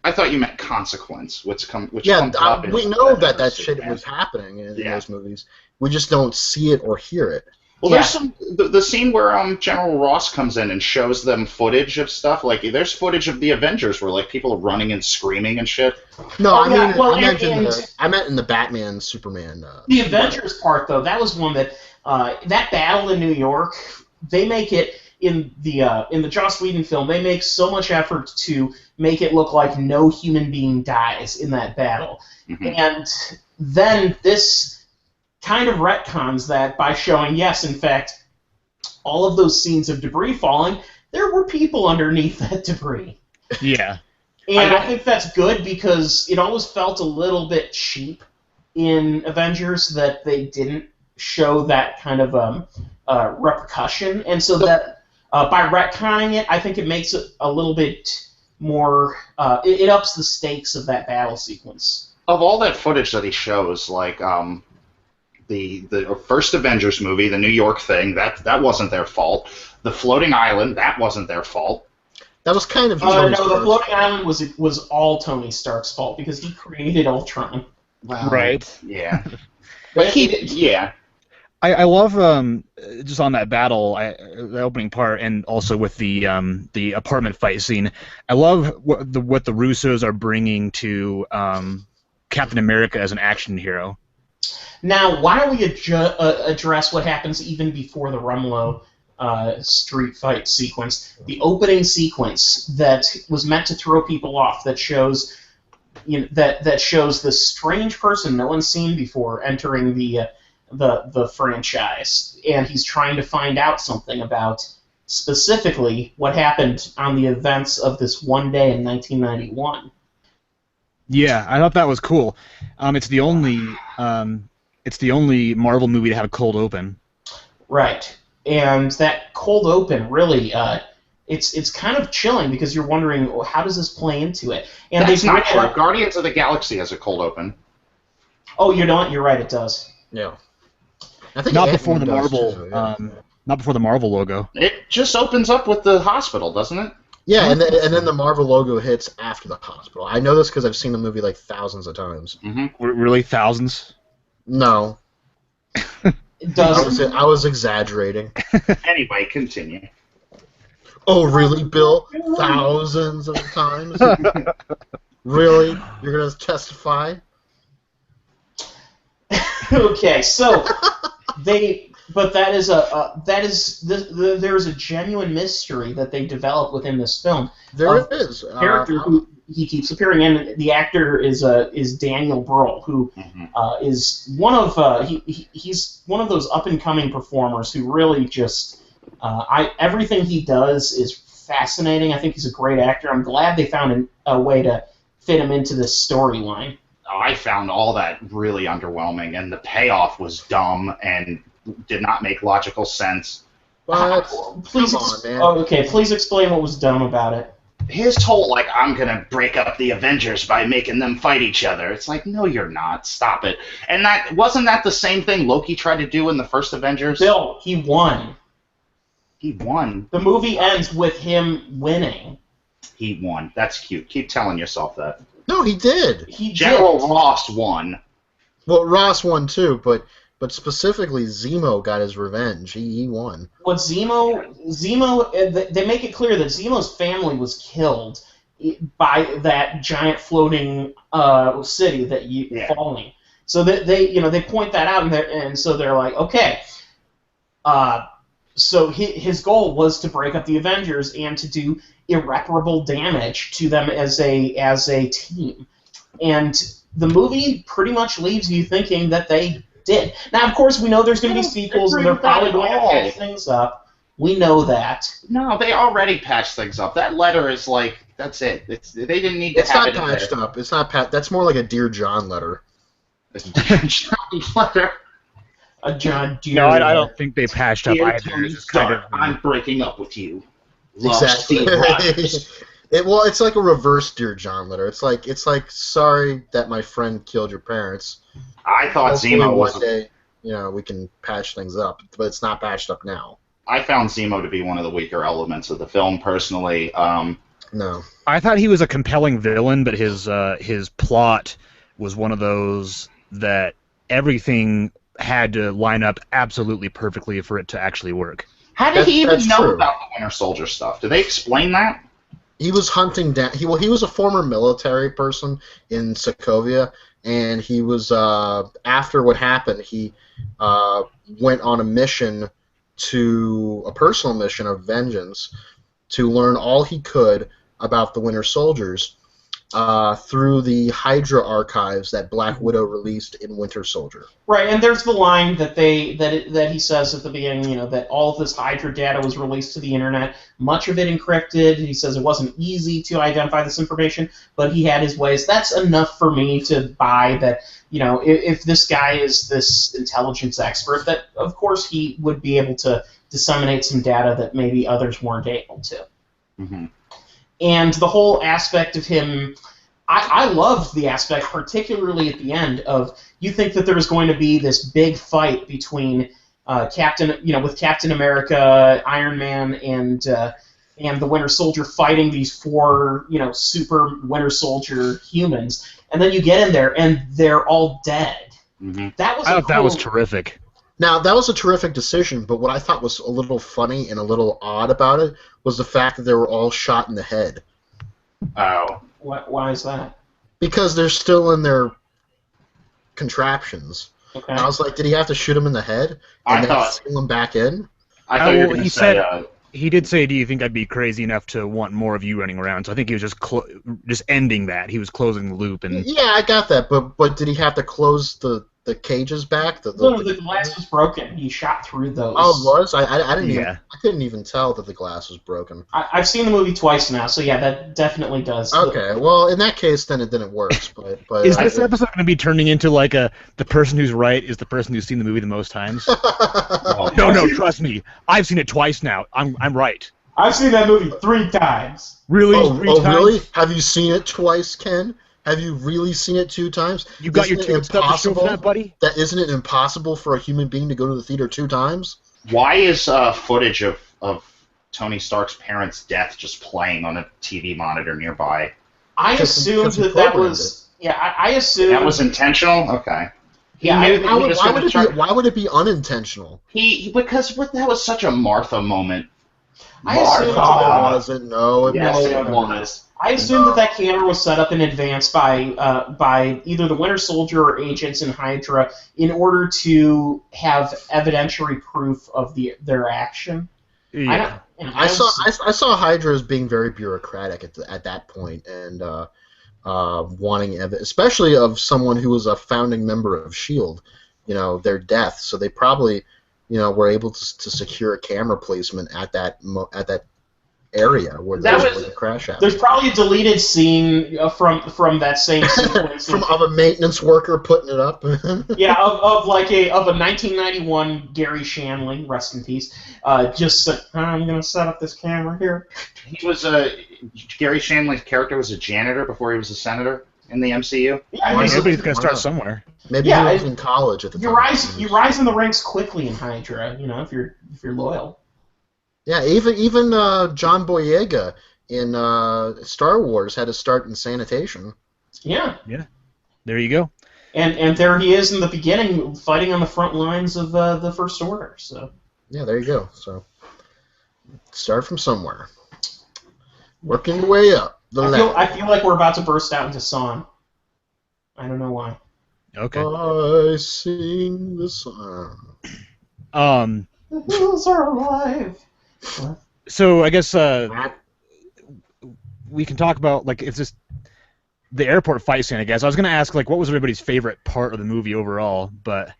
I thought you meant consequence, which comes we know that shit shit was happening in those movies. We just don't see it or hear it. Well, there's the scene where General Ross comes in and shows them footage of stuff. Like, there's footage of the Avengers where like people are running and screaming and shit. No, I meant in the Batman Superman. The Avengers part though, that was one that that battle in New York. They make it in the Joss Whedon film. They make so much effort to make it look like no human being dies in that battle, and then this kind of retcons that by showing, yes, in fact, all of those scenes of debris falling, there were people underneath that debris. Yeah. And I think that's good because it always felt a little bit cheap in Avengers that they didn't show that kind of repercussion. And so that by retconning it, I think it makes it a little bit more, it ups the stakes of that battle sequence. Of all that footage that he shows, like, the first Avengers movie, the New York thing, that wasn't their fault. The floating island, that wasn't their fault. That was kind of no, the floating island was all Tony Stark's fault because he created Ultron. Well, right. Yeah. But I love just on that battle, the opening part, and also with the apartment fight scene. I love what the Russos are bringing to Captain America as an action hero. Now, why don't we address what happens even before the Rumlow street fight sequence? The opening sequence that was meant to throw people off, that shows that shows this strange person no one's seen before entering the franchise, and he's trying to find out something about specifically what happened on the events of this one day in 1991. Yeah, I thought that was cool. It's the only Marvel movie to have a cold open. Right, and that cold open really, it's kind of chilling because you're wondering, well, how does this play into it? And That's they not bring true. Guardians of the Galaxy has a cold open. Oh, you're not. You're right. It does. Yeah. I think Not Ant-Man before the does Marvel, too, yeah. not before the Marvel logo. It just opens up with the hospital, doesn't it? Yeah, and then the Marvel logo hits after the hospital. I know this because I've seen the movie like thousands of times. Mm-hmm. Really, thousands? No, It does. I was exaggerating. Anyway, continue. Oh, really, Bill? Thousands of times? Really? You're gonna testify? Okay, so but that is there's a genuine mystery that they develop within this film. There is. Character who he keeps appearing in. The actor is Daniel Bruhl, who is one of he's one of those up and coming performers who really just everything he does is fascinating. I think he's a great actor. I'm glad they found a way to fit him into this storyline. I found all that really underwhelming, and the payoff was dumb and did not make logical sense. But Please, come on, man. okay, please explain what was dumb about it. His whole, like, I'm going to break up the Avengers by making them fight each other. It's like, no, you're not. Stop it. And wasn't that the same thing Loki tried to do in the first Avengers? Bill, he won. He won. The movie ends with him winning. He won. That's cute. Keep telling yourself that. No, he did. He General did. Ross won. Well, Ross won too, but specifically Zemo got his revenge. He won. What Zemo, they make it clear that Zemo's family was killed by that giant floating city falling. So they point that out, and so they're like, okay. So his goal was to break up the Avengers and to do irreparable damage to them as a team. And the movie pretty much leaves you thinking that they did. Now, of course, we know there's going to be sequels, and they're probably going to patch things up. We know that. No, they already patched things up. That letter is like, that's it. They didn't need to have it. It's not patched up. It's not That's more like a Dear John letter. A Dear John letter. A John Deere. No, I don't think they patched up Dear either. Tony It's just kind Stark, of, I'm breaking up with you. Love, Exactly. Steve Rogers. It's like a reverse Dear John letter. It's like sorry that my friend killed your parents. I thought Hopefully Zemo was. one day, we can patch things up, but it's not patched up now. I found Zemo to be one of the weaker elements of the film, personally. No. I thought he was a compelling villain, but his plot was one of those that everything had to line up absolutely perfectly for it to actually work. How did he even That's know true. about the Winter Soldier stuff? Do they explain that? He was hunting down. He was a former military person in Sokovia, and he was after what happened. He went on a personal mission of vengeance, to learn all he could about the Winter Soldiers through the Hydra archives that Black Widow released in Winter Soldier. Right, and there's the line that he says at the beginning, that all of this Hydra data was released to the internet, much of it encrypted. He says it wasn't easy to identify this information, but he had his ways. That's enough for me to buy that, if this guy is this intelligence expert, that of course he would be able to disseminate some data that maybe others weren't able to. Mm-hmm. And the whole aspect of him, I loved the aspect, particularly at the end, of you think that there was going to be this big fight between with Captain America, Iron Man, and the Winter Soldier fighting these four, super Winter Soldier humans, and then you get in there and they're all dead. Mm-hmm. That was terrific. Now, that was a terrific decision, but what I thought was a little funny and a little odd about it was the fact that they were all shot in the head. Oh. Why is that? Because they're still in their contraptions. Okay. And I was like, did he have to shoot him in the head and then seal him back in? I thought you were Well, going he to say He did say, "Do you think I'd be crazy enough to want more of you running around?" So I think he was just ending that. He was closing the loop, and Yeah, I got that, but did he have to close the cages back? No, the glass was broken. He shot through those. Oh, it was? I didn't even. Yeah. I couldn't even tell that the glass was broken. I've seen the movie twice now, so yeah, that definitely does. Okay, well, in that case, then it works. But is this episode going to be turning into like the person who's right is the person who's seen the movie the most times? No, trust me, I've seen it twice now. I'm right. I've seen that movie 3 times. Really? Oh, Three times? really? Have you seen it twice, Ken? Have you really seen it 2 times? You got Isn't your it ticket stub to show for that, buddy? Isn't it impossible for a human being to go to the theater 2 times? Why is footage of Tony Stark's parents' death just playing on a TV monitor nearby? I assumed that was. Yeah, I assumed that was intentional. Okay. Why would it be unintentional? Because that was such a Martha moment. I assumed it wasn't. No, it was. I assumed that camera was set up in advance by either the Winter Soldier or agents in Hydra in order to have evidentiary proof of their action. Yeah. I saw Hydra as being very bureaucratic at that point, and wanting especially of someone who was a founding member of SHIELD, their death. So they probably, were able to secure a camera placement at that area where the crash happened. There's probably a deleted scene from that same sequence of a maintenance worker putting it up. Yeah, of a 1991 Gary Shandling, rest in peace. Just I'm gonna set up this camera here. He was Gary Shandling's character was a janitor before he was a senator in the MCU. Yeah, everybody's gonna start somewhere. Maybe he was in college at the time. You rise in the ranks quickly in Hydra. If you're loyal. Yeah, even John Boyega in Star Wars had to start in sanitation. Yeah. Yeah. There you go. And there he is in the beginning, fighting on the front lines of the First Order. So. Yeah, there you go. So, start from somewhere. Working your way up. I feel like we're about to burst out into song. I don't know why. Okay. I sing the song. The hills are alive. So I guess we can talk about if this the airport fight scene. I guess I was gonna ask what was everybody's favorite part of the movie overall, but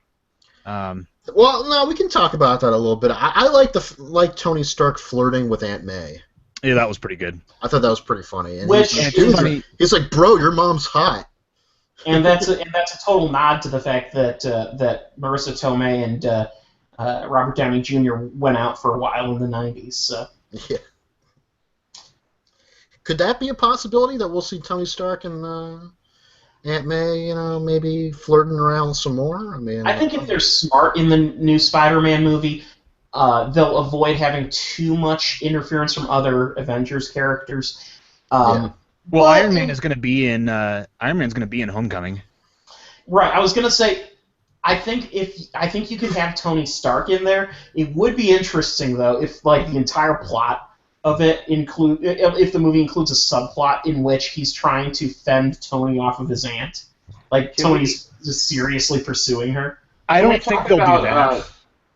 well, no, we can talk about that a little bit. I like Tony Stark flirting with Aunt May. Yeah, that was pretty good. I thought that was pretty funny. And he's like, bro, your mom's hot. And that's a total nod to the fact that Marissa Tomei and Robert Downey Jr. went out for a while in the 90s. So. Yeah. Could that be a possibility that we'll see Tony Stark and Aunt May, maybe flirting around some more? I think if they're smart in the new Spider-Man movie, they'll avoid having too much interference from other Avengers characters. Well, Iron Man's going to be in Homecoming. Right. I was going to say. I think you could have Tony Stark in there. It would be interesting though if the entire plot of it if the movie includes a subplot in which he's trying to fend Tony off of his aunt. Tony's just seriously pursuing her. I don't think they'll do that.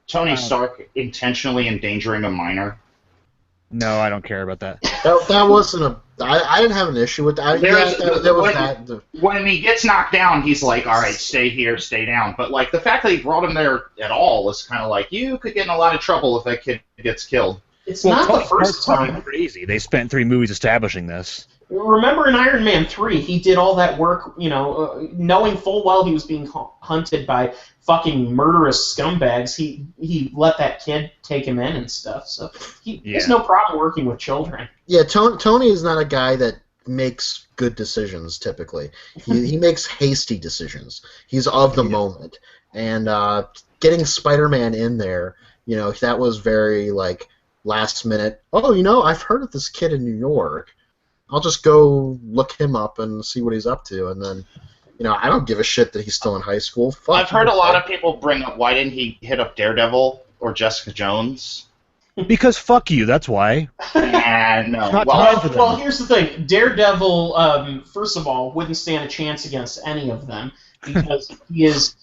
Tony Stark intentionally endangering a minor. No, I don't care about that. That wasn't I didn't have an issue with that. When he gets knocked down, he's like, all right, stay here, stay down. But the fact that he brought him there at all was kind of you could get in a lot of trouble if that kid gets killed. It's not the first time. Crazy. They spent 3 movies establishing this. Remember in Iron Man 3, he did all that work, knowing full well he was being hunted by fucking murderous scumbags. He let that kid take him in and stuff. So he has no problem working with children. Yeah, Tony is not a guy that makes good decisions typically. He makes hasty decisions. He's of the moment. And getting Spider-Man in there, that was very last minute. Oh, I've heard of this kid in New York. I'll just go look him up and see what he's up to, and then, I don't give a shit that he's still in high school. Fuck I've heard a lot of people bring up why didn't he hit up Daredevil or Jessica Jones? Because fuck you, that's why. No. Well, here's the thing. Daredevil, first of all, wouldn't stand a chance against any of them because he is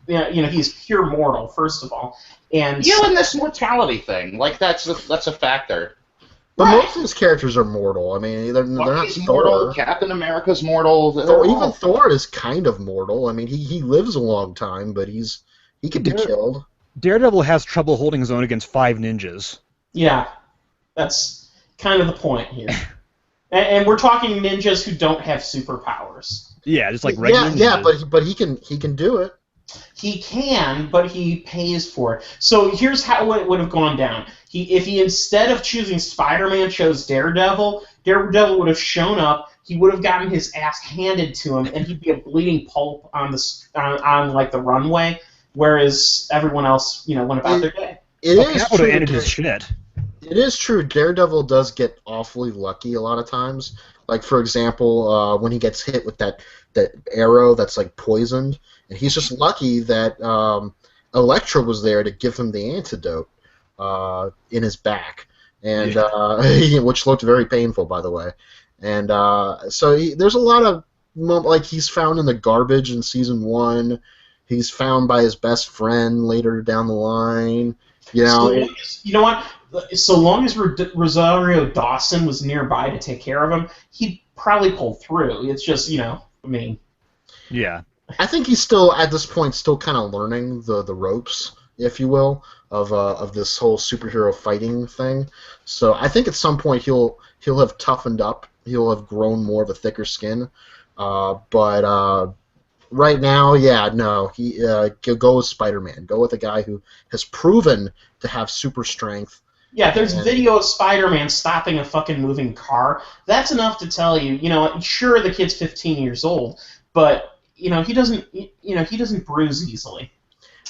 he's pure mortal, first of all. And and this mortality thing, like that's a factor. But Right. most of his characters are mortal. I mean, they're not Bucky's mortal. Thor. Captain America's mortal. Even Thor is kind of mortal. I mean, he lives a long time, but he could be killed. Daredevil has trouble holding his own against 5 ninjas. Yeah, that's kind of the point here. And we're talking ninjas who don't have superpowers. Yeah, just like regular ninjas. Yeah, but he can do it. He can, but he pays for it. So here's how it would have gone down. If he instead of choosing Spider-Man chose Daredevil, Daredevil would have shown up. He would have gotten his ass handed to him, and he'd be a bleeding pulp on the runway, whereas everyone else, went about their day. It is would true. have ended his shit. It is true. Daredevil does get awfully lucky a lot of times. Like for example, when he gets hit with that arrow that's like poisoned, and he's just lucky that Elektra was there to give him the antidote in his back, and which looked very painful, by the way. And so there's a lot of like he's found in the garbage in season 1. He's found by his best friend later down the line. You know what? So long as Rosario Dawson was nearby to take care of him, he'd probably pull through. It's just, Yeah. I think he's still, at this point, still kind of learning the ropes, if you will, of this whole superhero fighting thing. So I think at some point he'll have toughened up. He'll have grown more of a thicker skin. But right now, he go with Spider-Man. Go with a guy who has proven to have super strength. Yeah, there's video of Spider-Man stopping a fucking moving car. That's enough to tell you, sure the kid's 15 years old, but he doesn't bruise easily.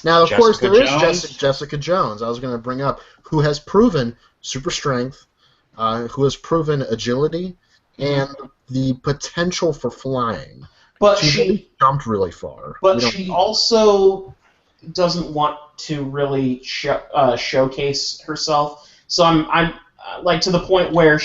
Now, of course, there Jones. is Jessica Jones. I was going to bring up who has proven super strength, who has proven agility, and the potential for flying. But she jumped really far. But she also doesn't want to really showcase herself. So I'm like to the point where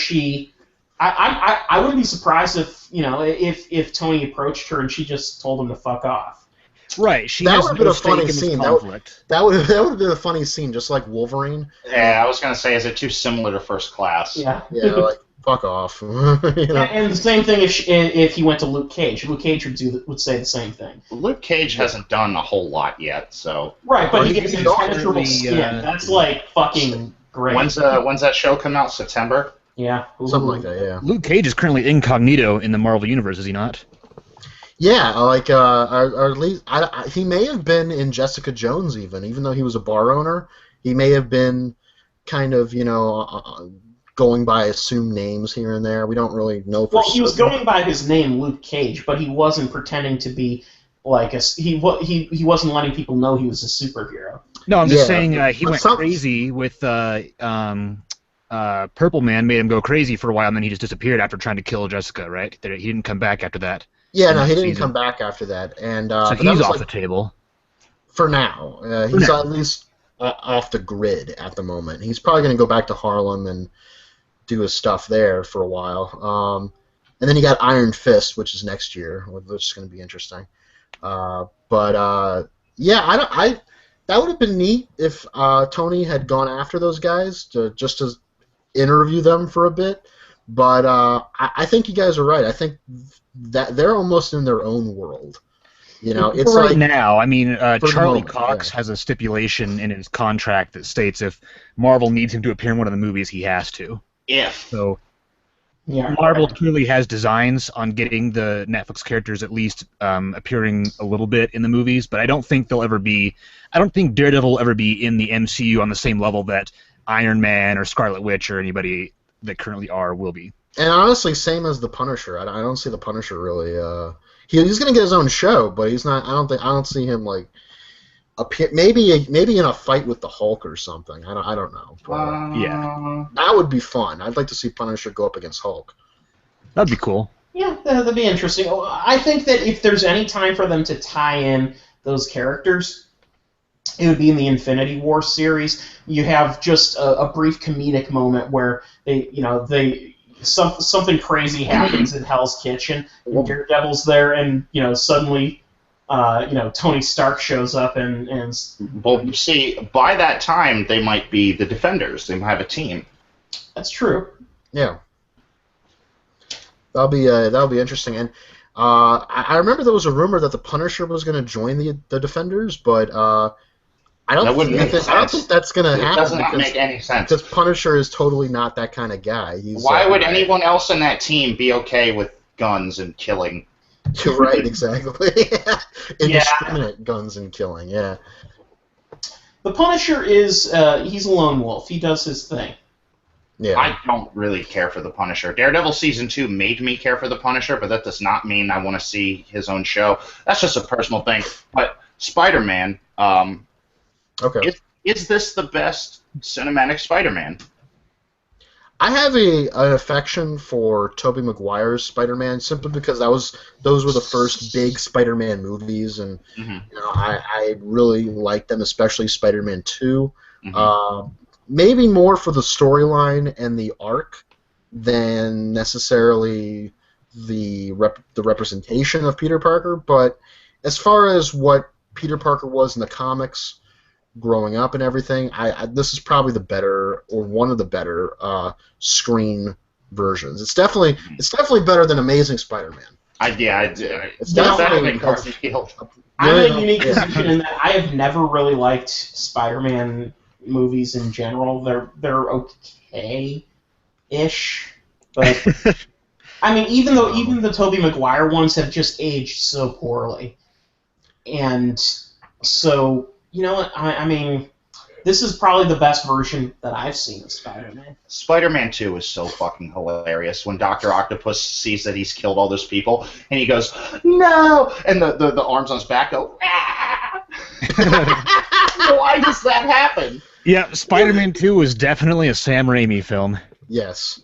I wouldn't be surprised if Tony approached her and she just told him to fuck off. Right. That would have been a funny scene. That would have been a funny scene, just like Wolverine. Yeah, I was gonna say, is it too similar to First Class? Yeah. Yeah, like fuck off. And the same thing if he went to Luke Cage. Luke Cage would say the same thing. Luke Cage hasn't done a whole lot yet, so. Right, but he gets impenetrable skin. That's like fucking great. When's that show come out? September? Yeah. Ooh. Something like that, yeah. Luke Cage is currently incognito in the Marvel Universe, is he not? Yeah, like, or at least, he may have been in Jessica Jones even though he was a bar owner. He may have been kind of, going by assumed names here and there. We don't really know for certain. He was going by his name, Luke Cage, but he wasn't pretending to be like he wasn't letting people know he was a superhero. No, I'm just saying he went crazy with Purple Man made him go crazy for a while, and then he just disappeared after trying to kill Jessica, right? He didn't come back after that. Yeah, no, he didn't come back after that. And so he's off the table. For now. He's at least off the grid at the moment. He's probably going to go back to Harlem and do his stuff there for a while. And then you got Iron Fist, which is next year, which is going to be interesting. That would have been neat if Tony had gone after those guys just to interview them for a bit. But I think you guys are right. I think that they're almost in their own world. It's right like now. I mean, Charlie moment, Cox has a stipulation in his contract that states if Marvel needs him to appear in one of the movies, he has to. So Marvel clearly has designs on getting the Netflix characters at least appearing a little bit in the movies, but I don't think Daredevil will ever be in the MCU on the same level that Iron Man or Scarlet Witch or anybody that currently will be. And honestly, same as the Punisher. I don't see the Punisher really. He's going to get his own show, but he's not. I don't see him like appear. Maybe in a fight with the Hulk or something. I don't know. But, that would be fun. I'd like to see Punisher go up against Hulk. That'd be cool. Yeah, that'd be interesting. I think that if there's any time for them to tie in those characters, it would be in the Infinity War series. You have just a brief comedic moment where something crazy happens in Hell's Kitchen, and Daredevil's there, and suddenly Tony Stark shows up and Well, see, by that time they might be the Defenders. They might have a team. That's true. Yeah. That'll be interesting. And I remember there was a rumor that the Punisher was going to join the Defenders, but I don't think that's going to happen. It does not make any sense. Because Punisher is totally not that kind of guy. Why would anyone else in that team be okay with guns and killing? You're right, exactly. Indiscriminate guns and killing, yeah. The Punisher is he's a lone wolf. He does his thing. Yeah. I don't really care for the Punisher. Daredevil Season 2 made me care for the Punisher, but that does not mean I want to see his own show. That's just a personal thing. But Spider-Man, okay. Is this the best cinematic Spider-Man? I have an affection for Tobey Maguire's Spider-Man simply because those were the first big Spider-Man movies, and I really liked them, especially Spider-Man 2. Maybe more for the storyline and the arc than necessarily the representation of Peter Parker, but as far as what Peter Parker was in the comics growing up and everything, this is probably the better, or one of the better screen versions. It's definitely better than Amazing Spider-Man. It's definitely Garfield. I'm in a unique position in that I have never really liked Spider-Man movies in general. They're okay-ish, but I mean, even the Tobey Maguire ones have just aged so poorly, and so you know what? I mean, this is probably the best version that I've seen of Spider-Man. Spider-Man 2 is so fucking hilarious when Dr. Octopus sees that he's killed all those people, and he goes, "No!" And the arms on his back go, "Ah!" Why does that happen? Yeah, Spider-Man 2 was definitely a Sam Raimi film. Yes.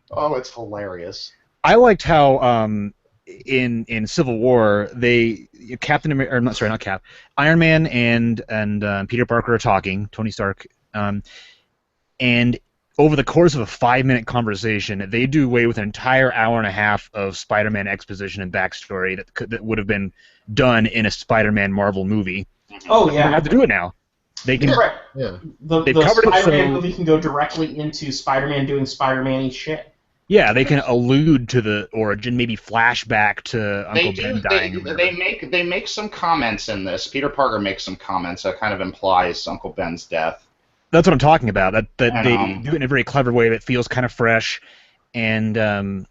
Oh, it's hilarious. I liked how in Civil War Iron Man and Peter Parker are talking, Tony Stark, and over the course of a 5-minute conversation, they do away with an entire hour and a half of Spider-Man exposition and backstory that would have been done in a Spider-Man Marvel movie. Oh yeah, they have to do it now. They can. Yeah. The Spider-Man movie can go directly into Spider-Man doing Spider-Man-y shit. Yeah, they can allude to the origin, maybe flashback to Uncle Ben dying. They make some comments in this. Peter Parker makes some comments that kind of implies Uncle Ben's death. That's what I'm talking about. That they do it in a very clever way that feels kind of fresh, and I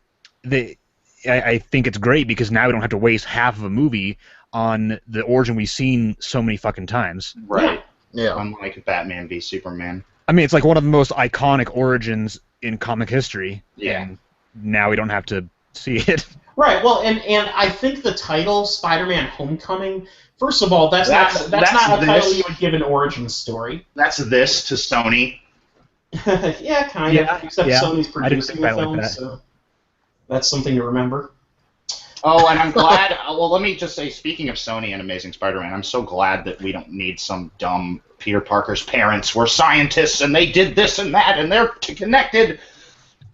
think it's great because now we don't have to waste half of a movie on the origin we've seen so many fucking times. Right. Yeah. Unlike Batman v Superman. I mean, it's like one of the most iconic origins in comic history. Yeah. And now we don't have to see it. Right. Well, and I think the title Spider-Man: Homecoming. First of all, that's not a title you would give an origin story. That's this to Sony. Yeah, kind of. Except Sony's producing the film, so that's something to remember. Oh, and I'm glad. Well, let me just say, speaking of Sony and Amazing Spider-Man, I'm so glad that we don't need some dumb Peter Parker's parents were scientists and they did this and that and they're connected.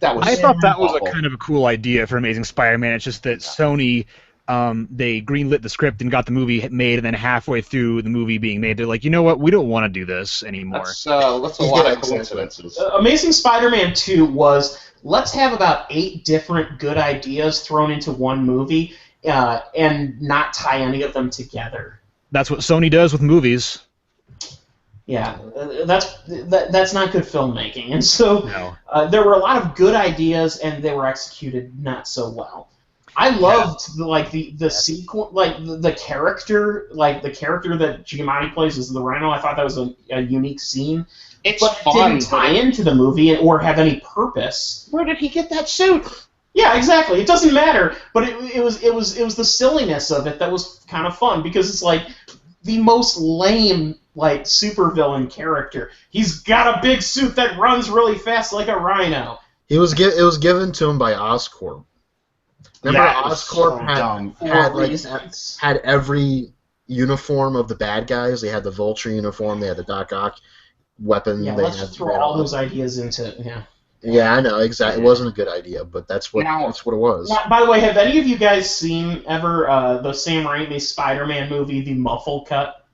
I thought that was a kind of a cool idea for Amazing Spider-Man. It's just that Sony, they greenlit the script and got the movie made, and then halfway through the movie being made, they're like, you know what, we don't want to do this anymore. That's a lot of coincidences. Amazing Spider-Man 2 was, let's have about 8 different good ideas thrown into one movie and not tie any of them together. That's what Sony does with movies. Yeah, that's not good filmmaking, and so no. There were a lot of good ideas, and they were executed not so well. I loved the sequence, the character, the character that Giamatti plays as the Rhino. I thought that was a unique scene. It's but fun. It didn't tie into the movie or have any purpose. Where did he get that suit? Yeah, exactly. It doesn't matter, but it was the silliness of it that was kind of fun because it's like the most lame supervillain character. He's got a big suit that runs really fast like a rhino. It was given to him by Oscorp. Remember, Oscorp had every uniform of the bad guys. They had the Vulture uniform. They had the Doc Ock weapon. Yeah, they let's just throw all those ideas into Yeah, I know exactly. It wasn't a good idea, but that's what it was. Now, by the way, have any of you guys seen ever the Sam Raimi Spider-Man movie, The Muffle Cut?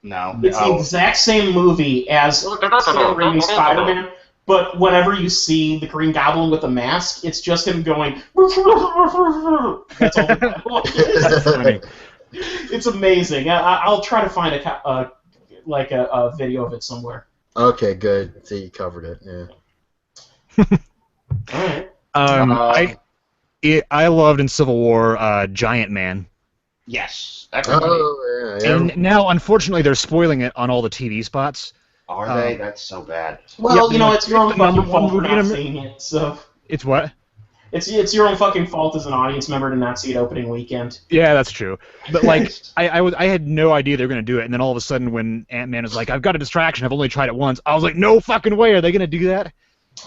No. It's the exact same movie as Sam Raimi Spider-Man, but whenever you see the Green Goblin with a mask, it's just him going. That's all the dialogue is. That's funny. It's amazing. I'll try to find a video of it somewhere. Okay, good. See, you covered it. Yeah. All right. I loved in Civil War Giant Man. Yes. Everybody. Oh, yeah. And now, unfortunately, they're spoiling it on all the TV spots. Are they? That's so bad. Well, Yep, it's your own the number fucking one fault for movie in not Amer- seeing it. So It's what? it's your own fucking fault as an audience member to not see it opening weekend. Yeah, that's true. But like, I had no idea they were gonna do it, and then all of a sudden, when Ant-Man was like, "I've got a distraction. I've only tried it once," I was like, "No fucking way! Are they gonna do that?"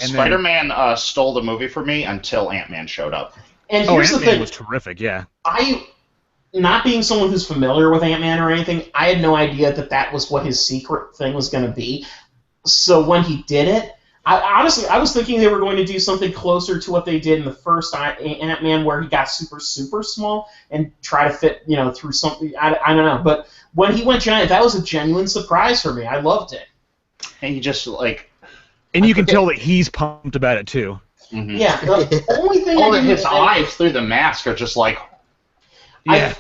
And Spider-Man stole the movie for me until Ant-Man showed up. And here's the Ant-Man thing: was terrific. Yeah. not being someone who's familiar with Ant-Man or anything, I had no idea that was what his secret thing was going to be. So when he did it, I was thinking they were going to do something closer to what they did in the first Ant-Man, where he got super, super small and try to fit, through something. I don't know. But when he went giant, that was a genuine surprise for me. I loved it. And he just, And you can tell that he's pumped about it, too. Mm-hmm. Yeah, the only thing his eyes through the mask are just like... Yeah.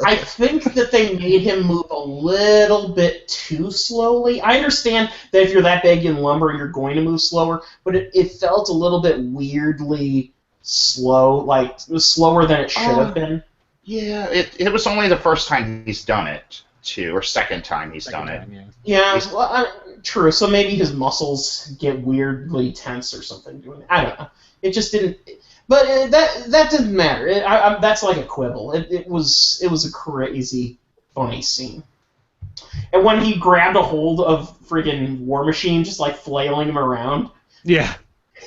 I think that they made him move a little bit too slowly. I understand that if you're that big in lumber, you're going to move slower, but it felt a little bit weirdly slow, like it was slower than it should have been. Yeah, it was only the first time he's done it, too, or second time he's done it. Yeah, true. So maybe his muscles get weirdly tense or something doing it. I don't know. It just didn't. But that didn't matter. That's like a quibble. It was a crazy, funny scene. And when he grabbed a hold of friggin' War Machine, just like flailing him around. Yeah.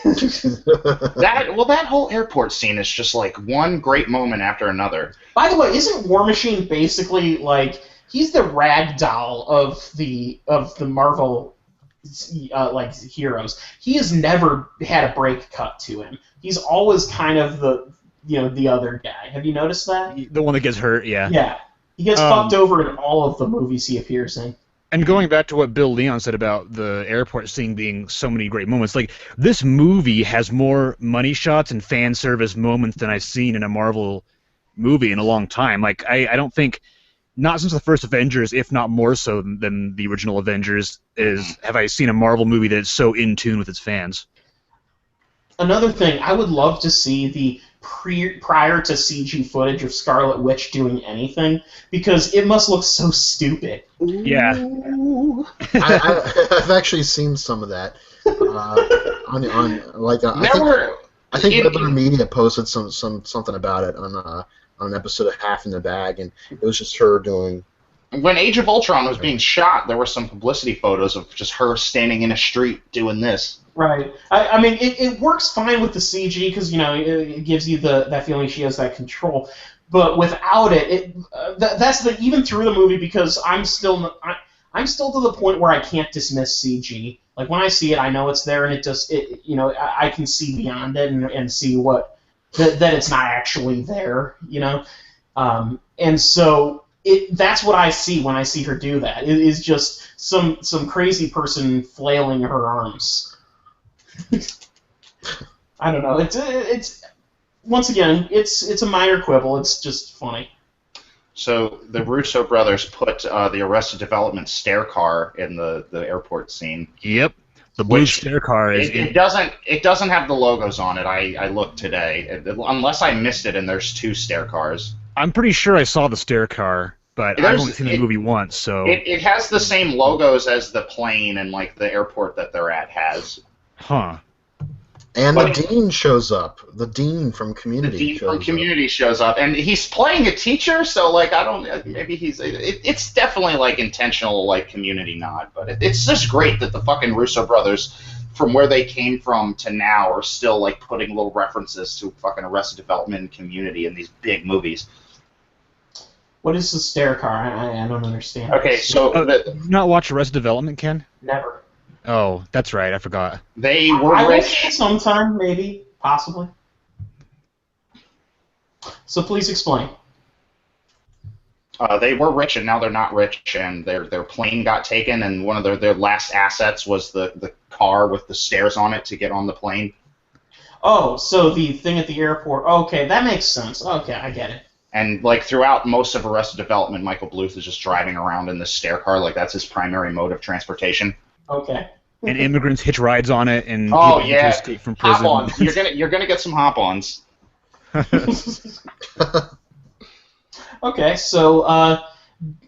That whole airport scene is just like one great moment after another. By the way, isn't War Machine basically like he's the rag doll of the Marvel heroes? He has never had a break cut to him. He's always kind of the other guy. Have you noticed that? The one that gets hurt, yeah. Yeah. He gets fucked over in all of the movies he appears in. And going back to what Bill Leon said about the airport scene being so many great moments, like, this movie has more money shots and fan service moments than I've seen in a Marvel movie in a long time. Like, I don't think, not since the first Avengers, if not more so than the original Avengers, have I seen a Marvel movie that's so in tune with its fans. Another thing, I would love to see the prior to CG footage of Scarlet Witch doing anything, because it must look so stupid. Yeah. I've actually seen some of that. I think Webinar Media posted something about it on an episode of Half in the Bag, and it was just her doing. When Age of Ultron was being shot, there were some publicity photos of just her standing in a street doing this. Right. I mean, it works fine with the CG because it gives you that feeling she has that control. But without it, that's even through the movie, because I'm still to the point where I can't dismiss CG. Like when I see it, I know it's there, and I can see beyond it and see that it's not actually there. And so. That's what I see when I see her do that. It is just some crazy person flailing her arms. I don't know. It's once again, it's a minor quibble. It's just funny. So the Russo brothers put the Arrested Development stair car in the airport scene. Yep. The blue stair car is. It doesn't have the logos on it. I looked today, unless I missed it, and there's two stair cars. I'm pretty sure I saw the stair car, but I've only seen the movie once, so... It has the same logos as the plane and, the airport that they're at has. Huh. And the Dean shows up. The Dean from Community shows up. And he's playing a teacher, so, I don't... Maybe he's... It's definitely, intentional, Community nod, but it's just great that the fucking Russo brothers, from where they came from to now, are still, putting little references to fucking Arrested Development and Community in these big movies. What is the stair car? I don't understand. Okay, so... You've not watched Arrested Development, Ken? Never. Oh, that's right. I forgot. They were I will rich. say sometime, maybe, possibly. So please explain. They were rich, and now they're not rich, and their plane got taken, and one of their last assets was the car with the stairs on it to get on the plane. Oh, so the thing at the airport. Okay, that makes sense. Okay, I get it. And like throughout most of Arrested Development, Michael Bluth is just driving around in this stair car, like that's his primary mode of transportation. Okay. And immigrants hitch rides on it, and Oh people yeah, to escape from prison. hop-ons. You're gonna get some hop-ons. Okay, so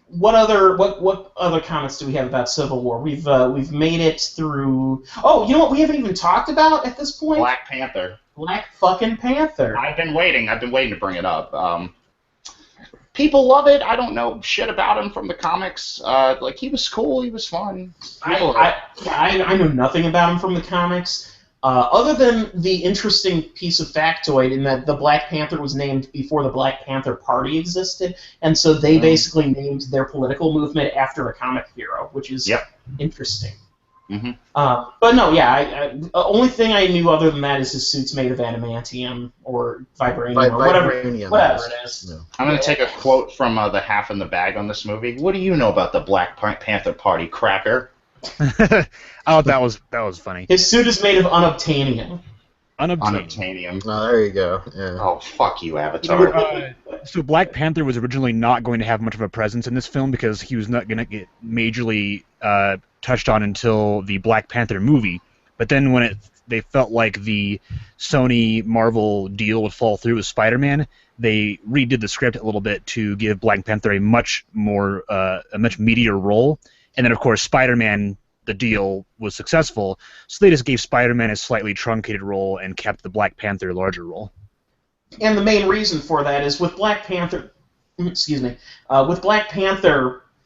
what other comments do we have about Civil War? We've made it through. Oh, you know what? We haven't even talked about at this point. Black Panther. Black fucking Panther. I've been waiting to bring it up. People love it. I don't know shit about him from the comics. Like he was cool. He was fun. I know nothing about him from the comics. Other than the interesting piece of factoid in that the Black Panther was named before the Black Panther Party existed, and so they basically named their political movement after a comic hero, which is interesting. Mm-hmm. But no, yeah, only thing I knew other than that is his suit's made of adamantium or vibranium or whatever it is. No. I'm going to take a quote from the Half in the Bag on this movie. What do you know about the Black Panther Party, cracker? Oh, that was funny. His suit is made of unobtainium. Unobtainium. Oh, there you go. Yeah. Oh, fuck you, Avatar. So Black Panther was originally not going to have much of a presence in this film because he was not going to get majorly touched on until the Black Panther movie. But then when they felt like the Sony Marvel deal would fall through with Spider-Man, they redid the script a little bit to give Black Panther a much meatier role. And then of course Spider-Man, the deal was successful, so they just gave Spider-Man a slightly truncated role and kept the Black Panther a larger role. And the main reason for that is with Black Panther,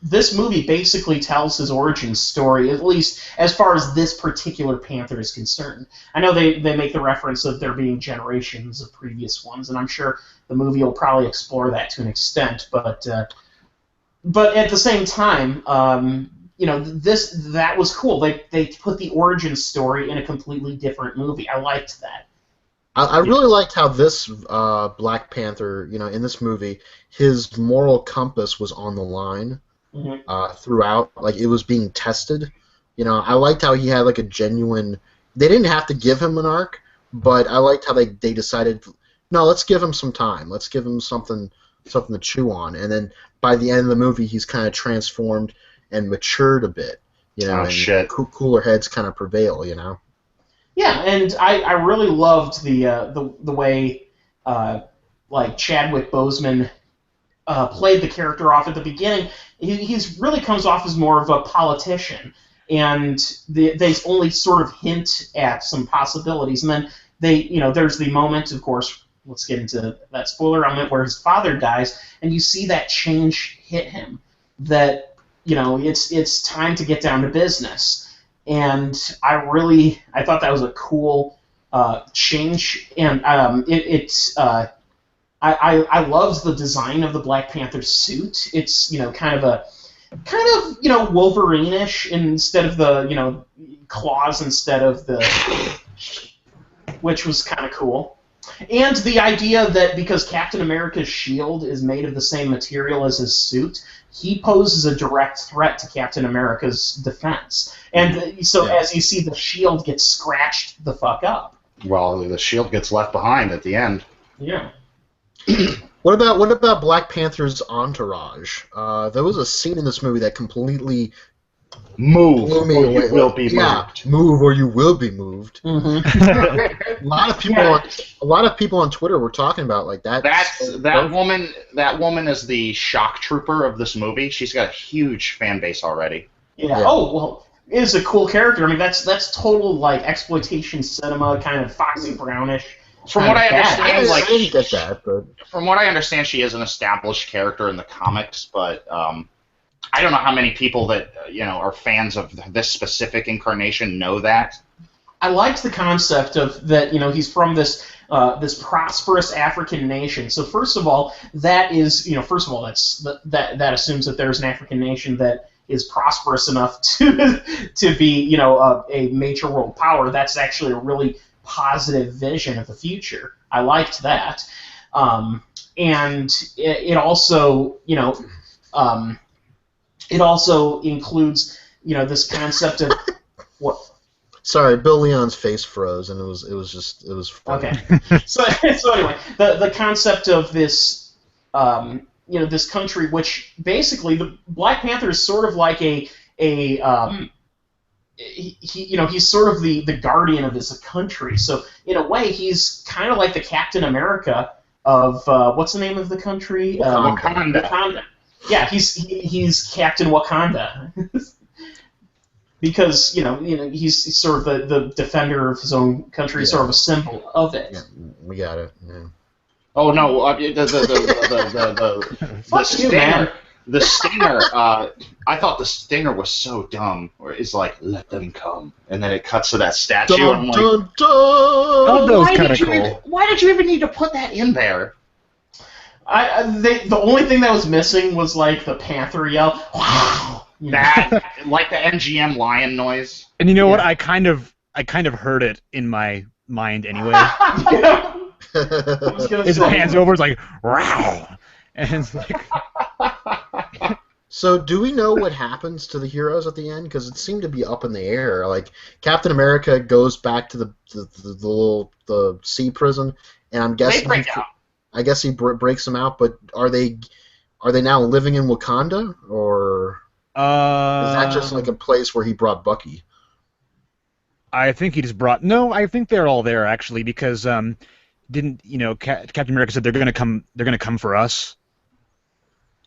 this movie basically tells his origin story, at least as far as this particular Panther is concerned. I know they make the reference of there being generations of previous ones, and I'm sure the movie will probably explore that to an extent, but at the same time, that was cool. They put the origin story in a completely different movie. I liked that. I really liked how this Black Panther, in this movie, his moral compass was on the line throughout. Like, it was being tested. I liked how he had, like, a genuine... They didn't have to give him an arc, but I liked how they decided, no, let's give him some time. Let's give him something to chew on. And then by the end of the movie, he's kind of transformed and matured a bit. And cooler heads kind of prevail, Yeah, and I really loved the way like Chadwick Boseman played the character off at the beginning. He's really comes off as more of a politician, and they only sort of hint at some possibilities, and then there's the moment, of course. Let's get into that spoiler element where his father dies, and you see that change hit him. That it's time to get down to business. And I thought that was a cool change, and I loved the design of the Black Panther suit. It's kind of Wolverine-ish instead of the claws instead of the, which was kind of cool. And the idea that because Captain America's shield is made of the same material as his suit, he poses a direct threat to Captain America's defense. And so as you see, the shield gets scratched the fuck up. Well, the shield gets left behind at the end. Yeah. What about Black Panther's entourage? There was a scene in this movie that completely move or you will be moved. Yeah, move or you will be moved. Mm-hmm. a lot of people on Twitter were talking about like that. That woman is the shock trooper of this movie. She's got a huge fan base already. Yeah. Oh well, it is a cool character. I mean, that's total like exploitation cinema, kind of Foxy Brownish. From what I understand, I didn't get that, but from what I understand, she is an established character in the comics, but I don't know how many people that are fans of this specific incarnation know that. I liked the concept of that. He's from this prosperous African nation. So first of all, that assumes that there's an African nation that is prosperous enough to be, a major world power. That's actually a really positive vision of the future. I liked that, and it also, it also includes, this concept of what. Sorry, Bill Leon's face froze, and it was funny. Okay. So anyway, the concept of this, this country, which basically the Black Panther is sort of like he's sort of the guardian of this country. So in a way, he's kind of like the Captain America of what's the name of the country? Wakanda. Wakanda. Yeah, he's Captain Wakanda. Because he's sort of the defender of his own country, sort of a symbol of it. Yeah, we got it. Yeah. Oh no! The stinger. The stinger. I thought the stinger was so dumb. Where it's like, "Let them come," and then it cuts to that statue. And I'm like, Dun, dun. Oh, that was kind of cool. Why did you even need to put that in there? The only thing that was missing was like the panther yell. Wow. That, like the MGM lion noise. And you know what? I kind of heard it in my mind anyway. His hands over, it's like, wow, and it's like. So, do we know what happens to the heroes at the end? Because it seemed to be up in the air. Like Captain America goes back to the sea prison, and I'm guessing They break out. I guess he breaks them out. But are they now living in Wakanda, or is that just like a place where he brought Bucky? I think he just brought. No, I think they're all there actually because Captain America said they're gonna come for us.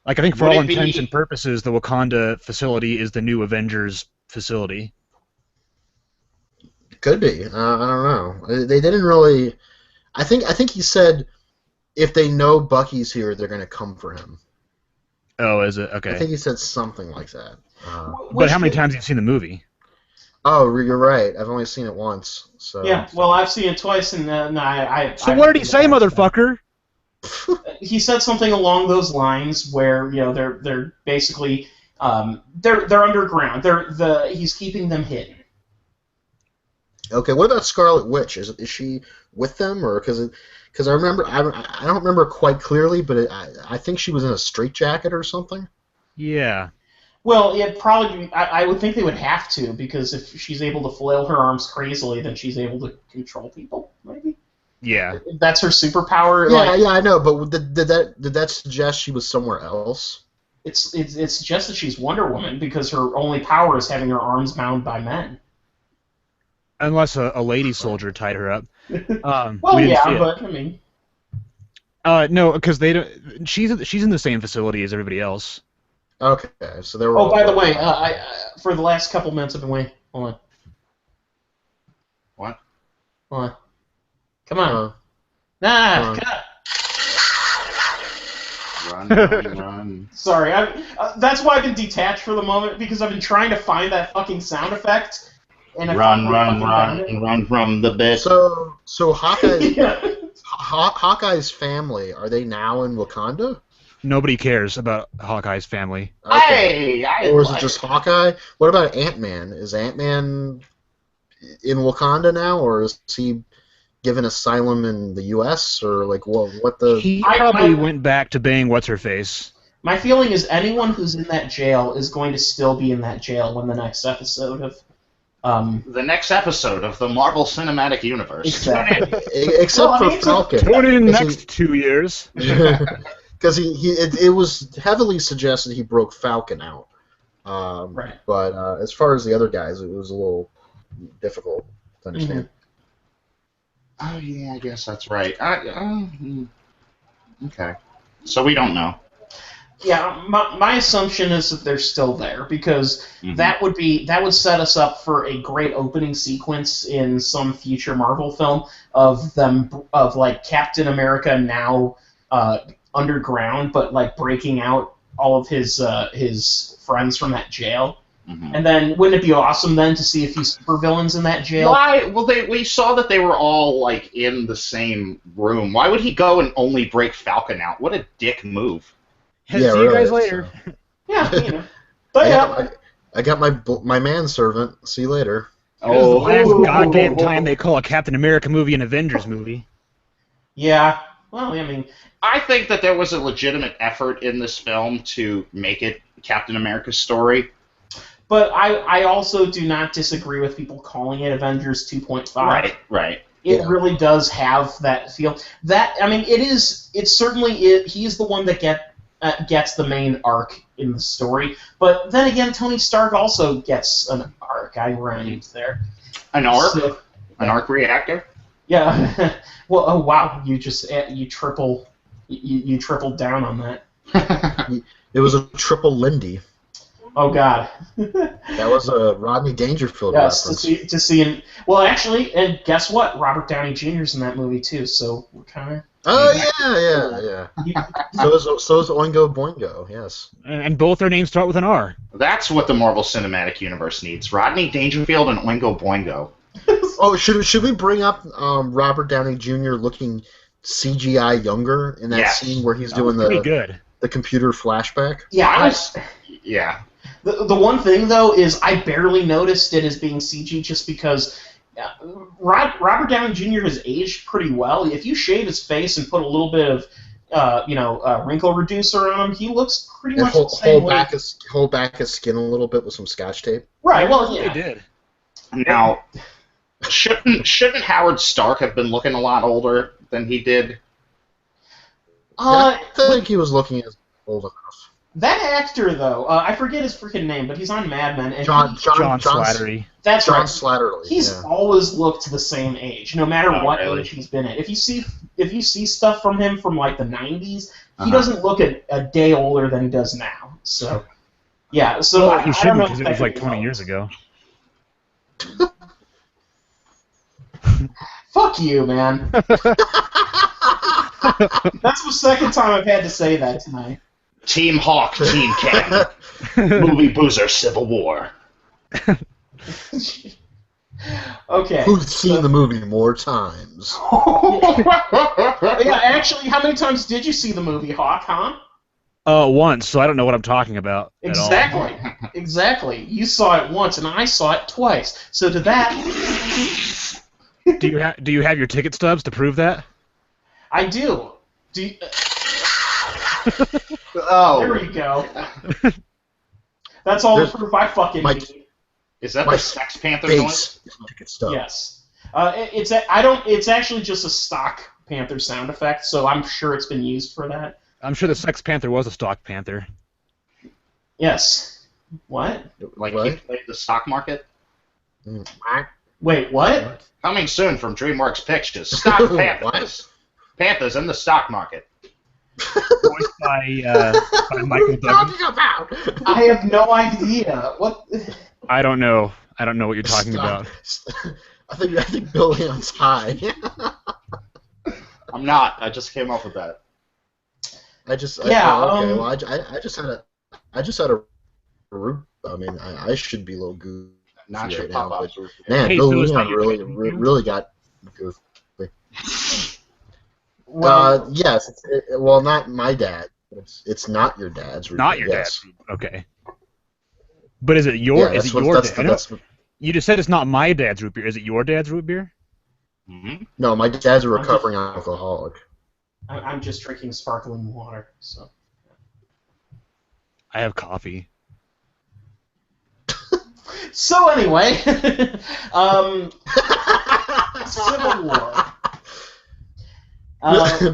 Like I think for all intents and purposes, the Wakanda facility is the new Avengers facility. Could be. I don't know. They didn't really. I think he said if they know Bucky's here, they're gonna come for him. Oh, is it? Okay. I think he said something like that. But how many times have you seen the movie? Oh, you're right. I've only seen it once. So. Yeah, well, I've seen it twice, and I. So what did he say, motherfucker? He said something along those lines where they're basically they're underground. He's keeping them hidden. Okay, what about Scarlet Witch? Is she with them, or because I remember I don't remember quite clearly, but I think she was in a straitjacket or something. Yeah. Well, it probably. I would think they would have to, because if she's able to flail her arms crazily, then she's able to control people. Maybe. Yeah. That's her superpower. Yeah, I know, but did that suggest she was somewhere else? It suggests that she's Wonder Woman because her only power is having her arms bound by men. Unless a lady soldier tied her up. Well, yeah, but I mean. No, because they don't. She's in the same facility as everybody else. Okay, so they were. Oh, by the way, for the last couple minutes I've been waiting. Hold on. What? Hold on. Come on. Nah, come on. Run. Sorry, that's why I've been detached for the moment, because I've been trying to find that fucking sound effect. And Run from the bit. So Hawkeye's, Yeah. Hawkeye's family, are they now in Wakanda? Nobody cares about Hawkeye's family. Okay. Hey, Or is it just Hawkeye? What about Ant-Man? Is Ant-Man in Wakanda now, or is he given asylum in the U.S., or like what the? He probably went back to bang what's-her-face. My feeling is anyone who's in that jail is going to still be in that jail when the next episode of... the next episode of the Marvel Cinematic Universe. Exactly. Except for Falcon. Tune in next 2 years. Because it was heavily suggested he broke Falcon out. Right. But as far as the other guys, it was a little difficult to understand. Oh yeah, I guess that's right. Okay. So we don't know. Yeah, my assumption is that they're still there, because that would set us up for a great opening sequence in some future Marvel film of like Captain America now underground, but like breaking out all of his friends from that jail. And then wouldn't it be awesome then to see a few supervillains in that jail? Why? Well, we saw that they were all like in the same room. Why would he go and only break Falcon out? What a dick move. See you guys later. So. Yeah, But yeah. I got my manservant. See you later. This is the last Oh. goddamn time they call a Captain America movie an Avengers movie. Yeah. Well, I mean, I think that there was a legitimate effort in this film to make it Captain America's story. but I also do not disagree with people calling it Avengers 2.5. Right. It really does have that feel. That I mean, it is. It's certainly it. He's the one that gets the main arc in the story. But then again, Tony Stark also gets an arc. I rhymed there. An arc? So, An arc reactor? yeah. Well, oh wow, you tripled down on that. It was a triple Lindy. Oh God. That was a Rodney Dangerfield Yes, reference. to see him. Well, actually, and guess what? Robert Downey Jr.'s in that movie too. So we're kind of. Oh yeah. So is Oingo Boingo. Yes. And both their names start with an R. That's what the Marvel Cinematic Universe needs. Rodney Dangerfield and Oingo Boingo. Oh, should we bring up Robert Downey Jr. looking CGI younger in that scene where he's doing Pretty good. the computer flashback? Yeah. Yeah. The one thing though is I barely noticed it as being CG just because Robert Downey Jr. has aged pretty well. If you shave his face and put a little bit of wrinkle reducer on him, he looks pretty much the same way. Hold back his skin a little bit with some Scotch tape. Right. Well, yeah. They did. Now, shouldn't Howard Stark have been looking a lot older than he did? I think he was looking old enough. That actor, though, I forget his freaking name, but he's on Mad Men. And John Slattery. That's John right. Slattery. He's always looked the same age, no matter what really? age he's been in. If you see stuff from him from like the '90s, he doesn't look a day older than he does now. So, yeah. So Well, he I don't shouldn't know because if it was that like really 20 helps. years ago. Fuck you, man. That's the second time I've had to say that tonight. Team Hawk, Team Cam. Movie Boozer, Civil War. Okay. Who's seen the movie more times? Yeah, actually, how many times did you see the movie, Hawk, huh? Once, so I don't know what I'm talking about at all. Exactly. Exactly. You saw it once, and I saw it twice. So to that, Do you have your ticket stubs to prove that? I do. Oh. There we go. That's all the proof I fucking my- need. Is that My the Sex Panther noise? Base ticket stub. Yes. It's actually just a stock Panther sound effect, so I'm sure it's been used for that. I'm sure the Sex Panther was a stock panther. Yes. What? Like What? he played the stock market? Wait, what? Coming soon from DreamWorks Pictures. Stock Panthers. Panthers in the stock market. Voiced by Michael Douglas. Talking about. I have no idea. What? I don't know. I don't know what you're talking about. I think Bill Leon's high. I'm not. I just came up with that. I just had a root. I mean, I should be a little goofy Not your right now, pop-ups. but man, Hey, Bill so it's Leon not your favorite really got goofy. Well, Yes. Well, not my dad. It's not your dad's root. Not your yes. dad's. Okay. But is it your? Yeah, is it your? that's You just said it's not my dad's root beer. Is it your dad's root beer? Mm-hmm. no, my dad's a recovering alcoholic. I'm just drinking sparkling water. So. I have coffee. So anyway, Civil War.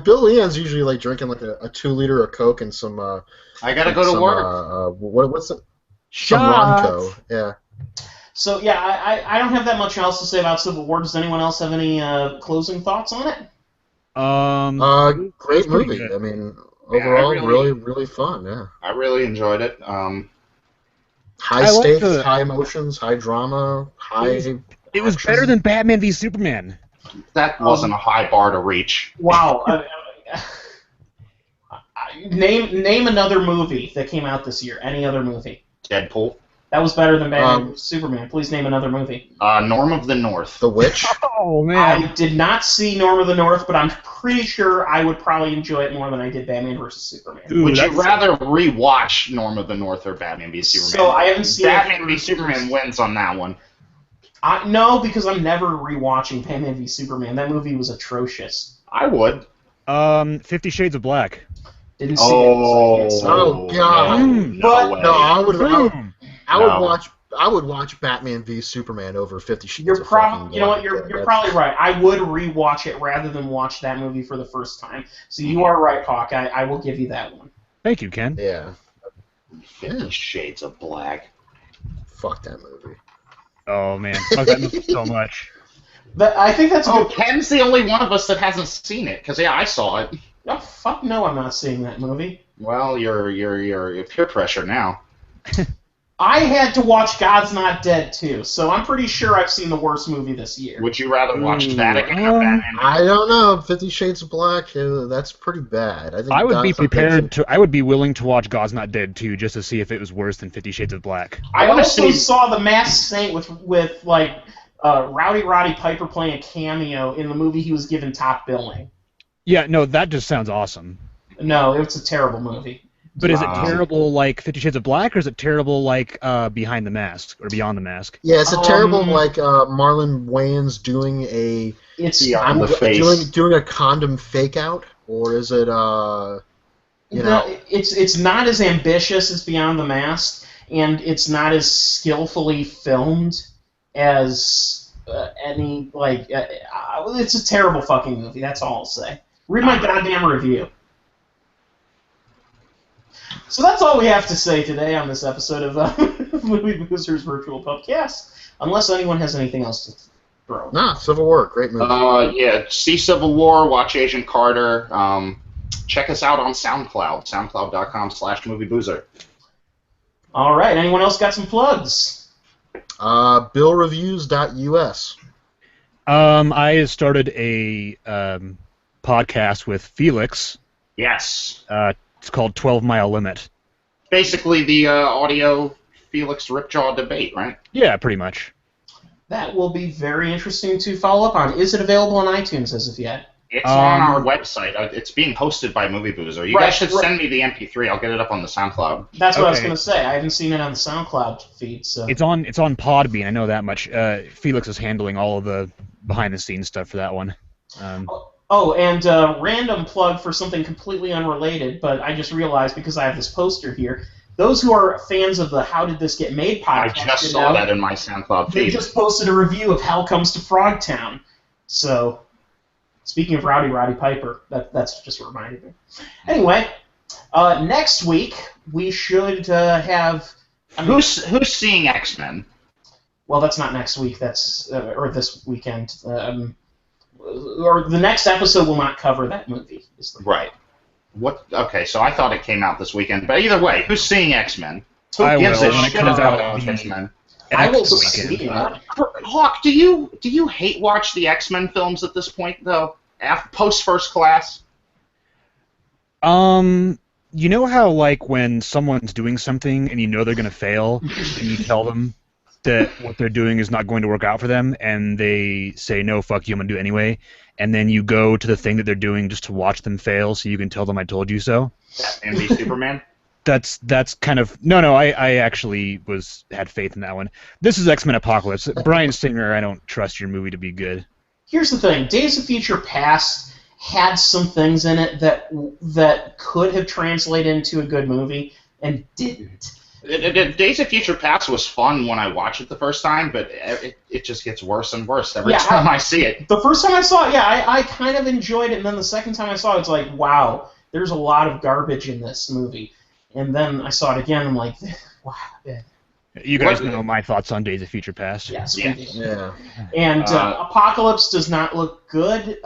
Bill Leon's usually like drinking like a 2-liter of Coke and some. I gotta go to some, work. What's it? Some Ronco. Yeah. So yeah, I don't have that much else to say about Civil War. Does anyone else have any closing thoughts on it? Great it's pretty movie. good. I mean, Yeah, overall, I really- really fun. Yeah. I really enjoyed it. High I like stakes, the- high emotions, high drama, high. It was action. better than Batman v Superman. That wasn't a high bar to reach. Wow. Name another movie that came out this year. Any other movie? Deadpool. That was better than Batman vs Superman. Please name another movie. Norm of the North. The Witch. Oh man. I did not see Norm of the North, but I'm pretty sure I would probably enjoy it more than I did Batman vs Superman. Ooh, Would you rather rewatch Norm of the North or Batman v Superman? So I haven't seen Batman v Superman wins on that one. No, because I'm never rewatching Batman v Superman. That movie was atrocious. I would. 50 Shades of Black. Didn't see it. So I can't say. Oh, God. No way. No, I would. No. I would watch Batman v Superman over 50 Shades You're of fucking probably, you know what? Black. You're probably right. I would rewatch it rather than watch that movie for the first time. So you are right, Hawk. I will give you that one. Thank you, Ken. Yeah. 50 Shades of Black. Fuck that movie. Oh man, fuck that movie so much. But I think that's a good. Ken's the only one of us that hasn't seen it, because I saw it. Oh, fuck no, I'm not seeing that movie. Well, you're peer pressure now. I had to watch God's Not Dead too, so I'm pretty sure I've seen the worst movie this year. Would you rather watch that again or Batman? I don't know. 50 Shades of Black, that's pretty bad. I would be prepared to. I would be willing to watch God's Not Dead too, just to see if it was worse than 50 Shades of Black. I also saw The Masked Saint with like Rowdy Roddy Piper playing a cameo in the movie he was given top billing. Yeah, no, that just sounds awesome. No, it's a terrible movie. But is it terrible like 50 Shades of Black, or is it terrible like Behind the Mask or Beyond the Mask? Yeah, it's a terrible like Marlon Wayans doing a Beyond the Face. doing a condom fake out, or is it you know? No, it's not as ambitious as Beyond the Mask, and it's not as skillfully filmed as any like. It's a terrible fucking movie. That's all I'll say. Read my goddamn review. So that's all we have to say today on this episode of Movie Boozer's Virtual Pubcast, unless anyone has anything else to throw. Nah, Civil War, great movie. Yeah, see Civil War, watch Agent Carter. Check us out on SoundCloud, soundcloud.com/movieboozer. All right, anyone else got some plugs? BillReviews.us. I started a podcast with Felix. Yes. It's called 12 Mile Limit. Basically the audio Felix Ripjaw debate, right? Yeah, pretty much. That will be very interesting to follow up on. Is it available on iTunes as of yet? It's on our website. It's being hosted by Movie Boozer. You guys should send me the MP3. I'll get it up on the SoundCloud. That's what I was going to say. I haven't seen it on the SoundCloud feed. So It's on Podbean. I know that much. Felix is handling all of the behind-the-scenes stuff for that one. And random plug for something completely unrelated, but I just realized because I have this poster here. Those who are fans of the How Did This Get Made podcast, I just saw that in my SoundCloud feed. They just posted a review of Hell Comes to Frogtown. So, speaking of Roddy Piper, that's just reminded me. Anyway, next week we should have. Who's seeing X-Men? Well, that's not next week. That's or this weekend. Or the next episode will not cover that movie. Right. What? Okay, so I thought it came out this weekend, but either way, who's seeing X-Men? I Who gives will a when it shit comes about out X-Men? I will next see weekend. it. Hawk, do you hate watch the X-Men films at this point though? Post First Class? You know how like when someone's doing something and you know they're gonna fail, and you tell them that what they're doing is not going to work out for them, and they say no, fuck you, I'm gonna do it anyway, and then you go to the thing that they're doing just to watch them fail, so you can tell them I told you so. Batman v Superman? That's kind of no. I actually had faith in that one. This is X-Men Apocalypse. Bryan Singer, I don't trust your movie to be good. Here's the thing: Days of Future Past had some things in it that could have translated into a good movie and didn't. Days of Future Past was fun when I watched it the first time, but it just gets worse and worse every time I see it. The first time I saw it, I kind of enjoyed it, and then the second time I saw it, it's like, wow, there's a lot of garbage in this movie. And then I saw it again, and I'm like, wow. You guys know my thoughts on Days of Future Past. Yes, Yeah. we do. Yeah. And Apocalypse does not look good.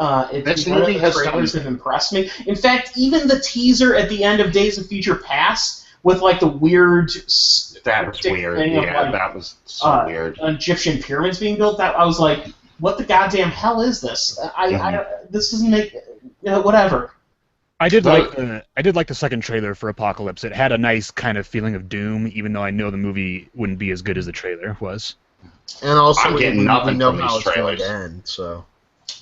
This movie has trailers have impressed me. In fact, even the teaser at the end of Days of Future Past with like the weird That was weird. thing of, Yeah, like, that was so weird. Egyptian pyramids being built. That I was like, what the goddamn hell is this? This doesn't make whatever. I did like the second trailer for Apocalypse. It had a nice kind of feeling of doom, even though I know the movie wouldn't be as good as the trailer was. And also, I'm getting nothing we know from how these it's going trailers. to end. So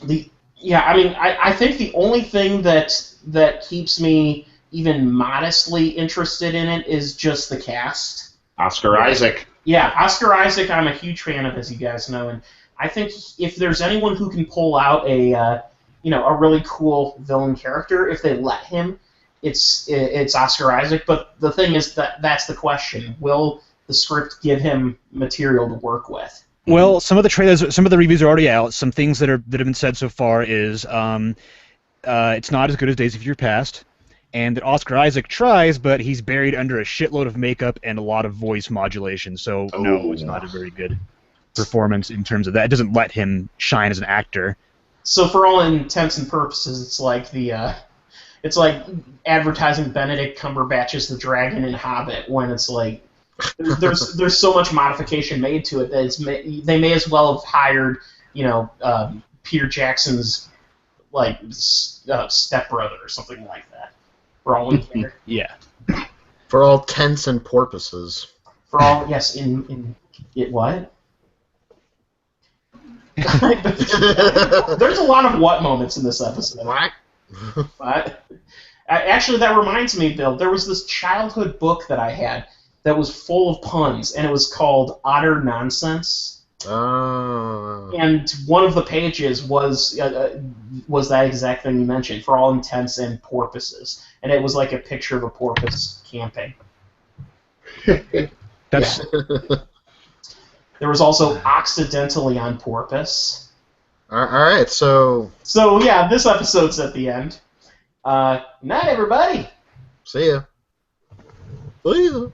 I think the only thing that keeps me even modestly interested in it is just the cast. Oscar Isaac. Yeah, Oscar Isaac, I'm a huge fan of, as you guys know, and I think if there's anyone who can pull out a really cool villain character, if they let him, it's Oscar Isaac. But the thing is that's the question: will the script give him material to work with? Well, some of the reviews are already out. Some things that have been said so far is it's not as good as Days of Future Past, and that Oscar Isaac tries, but he's buried under a shitload of makeup and a lot of voice modulation. So no, it's not a very good performance in terms of that. It doesn't let him shine as an actor. So for all intents and purposes, it's like it's like advertising Benedict Cumberbatch as the dragon in Hobbit, when it's like there's so much modification made to it that they may as well have hired Peter Jackson's like stepbrother or something like that. For all we care. Yeah. for all intents and purposes. For all in it what? There's a lot of what moments in this episode. What? But actually, that reminds me, Bill. There was this childhood book that I had that was full of puns, and it was called Otter Nonsense. Oh. And one of the pages was that exact thing you mentioned, for all intents and purposes, and it was like a picture of a porpoise camping. That's There was also Occidentally on Porpoise. All right, so So yeah, this episode's at the end. Night, everybody. see ya. See ya.